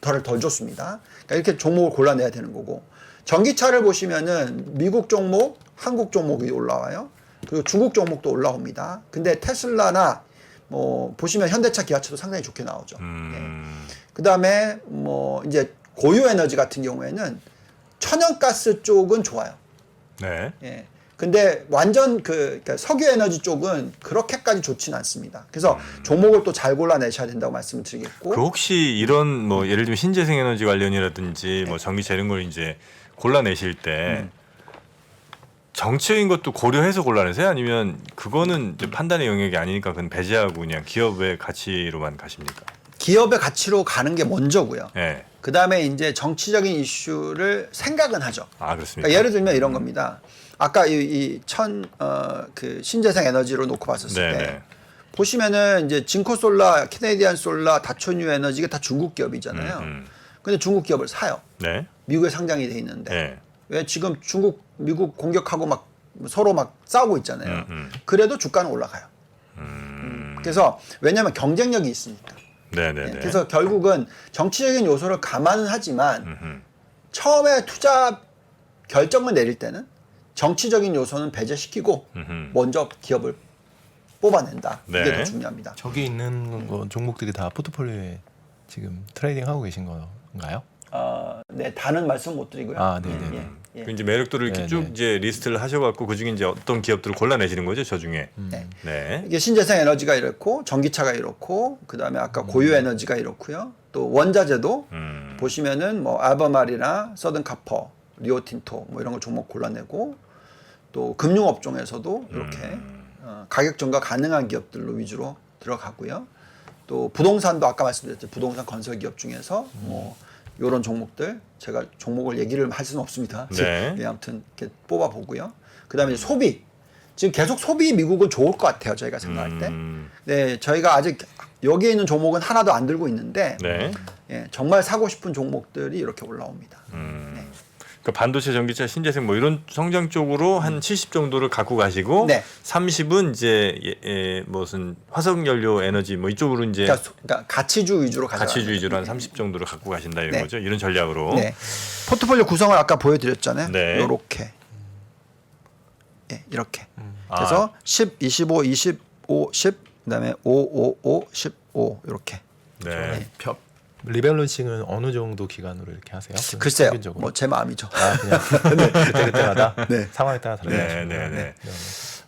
덜 좋습니다. 그러니까 이렇게 종목을 골라내야 되는 거고 전기차를 보시면은 미국 종목, 한국 종목이 올라와요. 그리고 중국 종목도 올라옵니다. 근데 테슬라나 뭐 보시면 현대차, 기아차도 상당히 좋게 나오죠. 그 다음에 뭐 이제 고유 에너지 같은 경우에는 천연가스 쪽은 좋아요. 네. 예. 근데 완전 그러니까 석유 에너지 쪽은 그렇게까지 좋지는 않습니다. 그래서 종목을 또 잘 골라내셔야 된다고 말씀을 드리겠고. 그 혹시 이런 뭐 예를 들면 신재생 에너지 관련이라든지 뭐 전기차 이런 걸 이제 골라내실 때 정치적인 것도 고려해서 골라내세요? 아니면 그거는 이제 판단의 영역이 아니니까 그건 배제하고 그냥 기업의 가치로만 가십니까? 기업의 가치로 가는 게 먼저고요. 네. 그 다음에 이제 정치적인 이슈를 생각은 하죠. 아 그렇습니까? 그러니까 예를 들면 이런 겁니다. 아까 그 신재생 에너지로 놓고 봤었을 때 네네. 보시면은 이제 진코솔라, 캐네디안 솔라, 다초뉴 에너지가 다 중국 기업이잖아요. 근데 중국 기업을 사요. 네. 미국에 상장이 돼 있는데 네. 왜 지금 미국 공격하고 막 서로 막 싸우고 있잖아요. 그래도 주가는 올라가요. 그래서 왜냐하면 경쟁력이 있으니까. 네네네. 그래서 결국은 정치적인 요소를 감안은 하지만 처음에 투자 결정을 내릴 때는 정치적인 요소는 배제시키고 먼저 기업을 뽑아낸다. 이게 네. 더 중요합니다. 저기 있는 거 종목들이 다 포트폴리오에 지금 트레이딩 하고 계신 건가요? 네, 다는 말씀 못 드리고요. 아, 네네. 예. 그 이제 매력도를 이렇게 네, 쭉 네. 이제 리스트를 하셔갖고 그 중에 이제 어떤 기업들을 골라내시는 거죠, 저 중에. 네. 네. 이게 신재생 에너지가 이렇고 전기차가 이렇고 그다음에 아까 고유 에너지가 이렇고요. 또 원자재도 보시면은 뭐 알버말이나 서든카퍼, 리오틴토 뭐 이런 거 종목 골라내고 또 금융 업종에서도 이렇게 가격 전가 가능한 기업들로 위주로 들어가고요. 또 부동산도 아까 말씀드렸죠. 부동산 건설 기업 중에서 뭐 이런 종목들 제가 종목을 얘기를 할 수는 없습니다. 네. 예, 아무튼 이렇게 뽑아 보고요. 그다음에 이제 소비. 지금 계속 소비 미국은 좋을 것 같아요. 저희가 생각할 때. 네, 저희가 아직 여기에 있는 종목은 하나도 안 들고 있는데 네. 예, 정말 사고 싶은 종목들이 이렇게 올라옵니다. 네. 그 반도체, 전기차, 신재생 뭐 이런 성장 쪽으로 한 70 정도를 갖고 가시고 네. 30은 이제 무슨 화석 연료 에너지 뭐 이쪽으로 이제 그러니까 가치주 위주로 가져가는 가치주 위주로 거죠. 한 30 정도를 갖고 가신다 이런 네. 거죠. 이런 전략으로. 네. 포트폴리오 구성을 아까 보여드렸잖아요. 네. 요렇게. 예, 이렇게. 그래서 10, 25, 25, 10, 그다음에 5, 5, 5, 15 이렇게. 네. 리밸런싱은 어느 정도 기간으로 이렇게 하세요? 글쎄요. 평균적으로? 뭐 제 마음이죠. 아, 그냥 그때마다 네. 상황에 따라 다르죠. 네.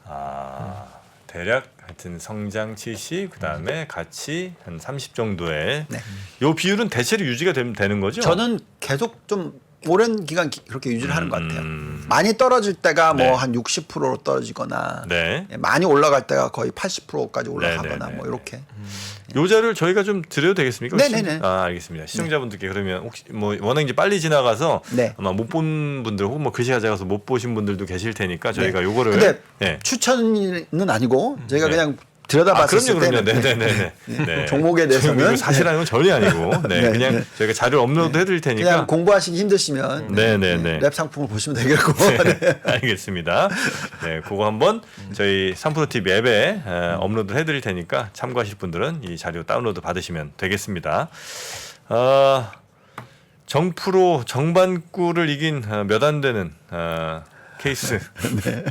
아, 대략 하여튼 성장 70, 그다음에 가치 한 30 정도의 네. 요 비율은 대체로 유지가 되는 거죠? 저는 계속 좀 오랜 기간 그렇게 유지를 하는 것 같아요. 많이 떨어질 때가 네. 뭐 한 60%로 떨어지거나 네. 예, 많이 올라갈 때가 거의 80%까지 올라가거나 네, 네, 네, 뭐 이렇게. 요 자료를 저희가 좀 드려도 되겠습니까? 네네네. 아, 알겠습니다. 시청자분들께 그러면 혹시 뭐 워낙 이제 빨리 지나가서 네. 아마 못 본 분들 혹은 뭐 글씨가 작아서 못 보신 분들도 계실 테니까 저희가 요거를 근데 네. 추천은 아니고 저희가 네. 그냥 들여다봤을 그럼요. 때는 네네네. 네. 종목에 대해서는 사실은 전혀 아니고, 네, 네, 그냥 네. 저희가 자료 업로드 해드릴 테니까. 그냥 공부하시기 힘드시면 네네네. 랩 상품을 보시면 되겠고. 네, 알겠습니다. 네, 그거 한번 저희 3프로TV 앱에 업로드 해드릴 테니까 참고하실 분들은 이 자료 다운로드 받으시면 되겠습니다. 정프로 정반구를 이긴 몇 안 되는 케이스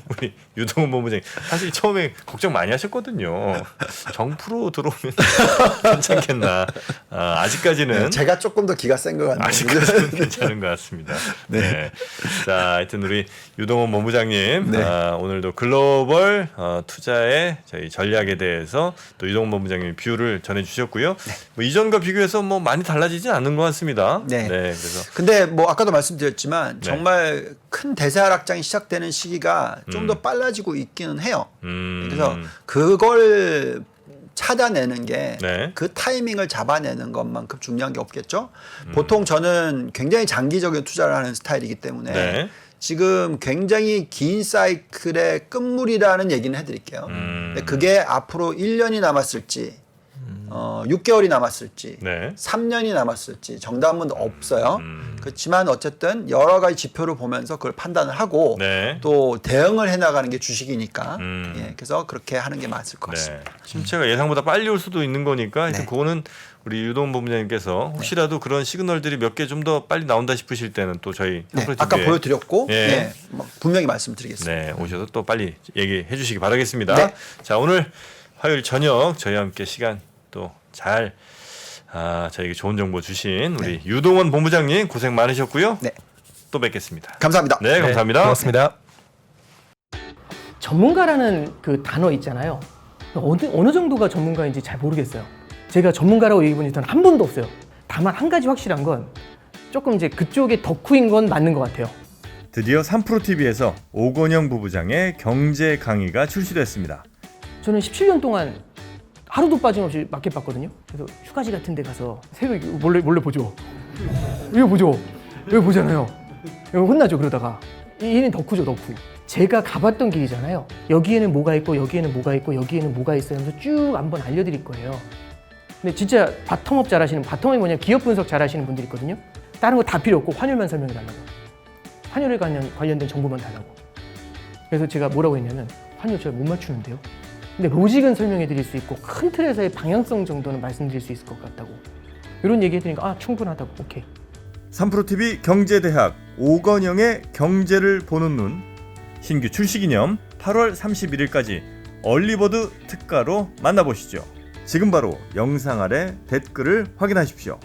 우리 유동훈 본부장님 사실 처음에 걱정 많이 하셨거든요. 정프로 들어오면 괜찮겠나. 아직까지는 제가 조금 더 기가 센 것 같네요. 아직까지는 괜찮은 것 같습니다. 네. 자, 하여튼 우리 유동훈 본부장님 네. 오늘도 글로벌 투자의 저희 전략에 대해서 또 유동훈 본부장님이 뷰를 전해주셨고요. 뭐 이전과 비교해서 뭐 많이 달라지진 않는 것 같습니다. 네. 그래서 근데 뭐 아까도 말씀드렸지만 네. 정말 큰 대세 하락장이 시작되는 시기가 좀 더 빨라지고 있기는 해요. 그래서 그걸 찾아내는 게 네. 그 타이밍을 잡아내는 것만큼 중요한 게 없겠죠. 보통 저는 굉장히 장기적인 투자를 하는 스타일이기 때문에 네. 지금 굉장히 긴 사이클의 끝물이라는 얘기는 해드릴게요. 근데 그게 앞으로 1년이 남았을지 6개월이 남았을지 네. 3년이 남았을지 정답은 없어요. 그렇지만 어쨌든 여러 가지 지표를 보면서 그걸 판단을 하고 네. 또 대응을 해나가는 게 주식이니까 예, 그래서 그렇게 하는 게 맞을 것 같습니다. 침체가 예상보다 빨리 올 수도 있는 거니까 하여튼 네. 그거는 우리 유동훈 본부장님께서 혹시라도 그런 시그널들이 몇 개 좀 더 빨리 나온다 싶으실 때는 또 저희 네, 컴플레이트 아까 TV에 보여드렸고 예. 예, 분명히 말씀드리겠습니다. 네, 오셔서 또 빨리 얘기해 주시기 바라겠습니다. 네. 자, 오늘 화요일 저녁 저희와 함께 시간 또 잘 저에게 좋은 정보 주신 우리 유동훈 본부장님 고생 많으셨고요. 네. 또 뵙겠습니다. 감사합니다. 네, 감사합니다. 고맙습니다. 전문가라는 그 단어 있잖아요. 어느 정도가 전문가인지 잘 모르겠어요. 제가 전문가라고 얘기해 본 적은 한 번도 없어요. 다만 한 가지 확실한 건 조금 이제 그쪽에 덕후인 건 맞는 것 같아요. 드디어 3프로TV에서 오건영 부부장의 경제 강의가 출시됐습니다. 저는 17년 동안 하루도 빠짐없이 마켓 봤거든요. 그래서 휴가지 같은 데 가서 새벽 몰래 보죠. 이거 보죠. 이거 보잖아요. 이거 혼나죠 그러다가. 얘는 덕후죠 덕후. 제가 가봤던 길이잖아요. 여기에는 뭐가 있고 여기에는 뭐가 있고 여기에는 뭐가 있어요 하면서 쭉 한번 알려드릴 거예요. 근데 진짜 바텀업 잘하시는, 바텀업이 뭐냐, 기업 분석 잘하시는 분들이 있거든요. 다른 거 다 필요 없고 환율만 설명해 달라고. 환율에 관련된 정보만 달라고. 그래서 제가 뭐라고 했냐면 환율 잘 못 맞추는데요. 근데 로직은 설명해 드릴 수 있고 큰 틀에서의 방향성 정도는 말씀드릴 수 있을 것 같다고. 이런 얘기 해드리니까 충분하다고. 오케이. 3프로TV 경제대학 오건영의 경제를 보는 눈 신규 출시 기념 8월 31일까지 얼리버드 특가로 만나보시죠. 지금 바로 영상 아래 댓글을 확인하십시오.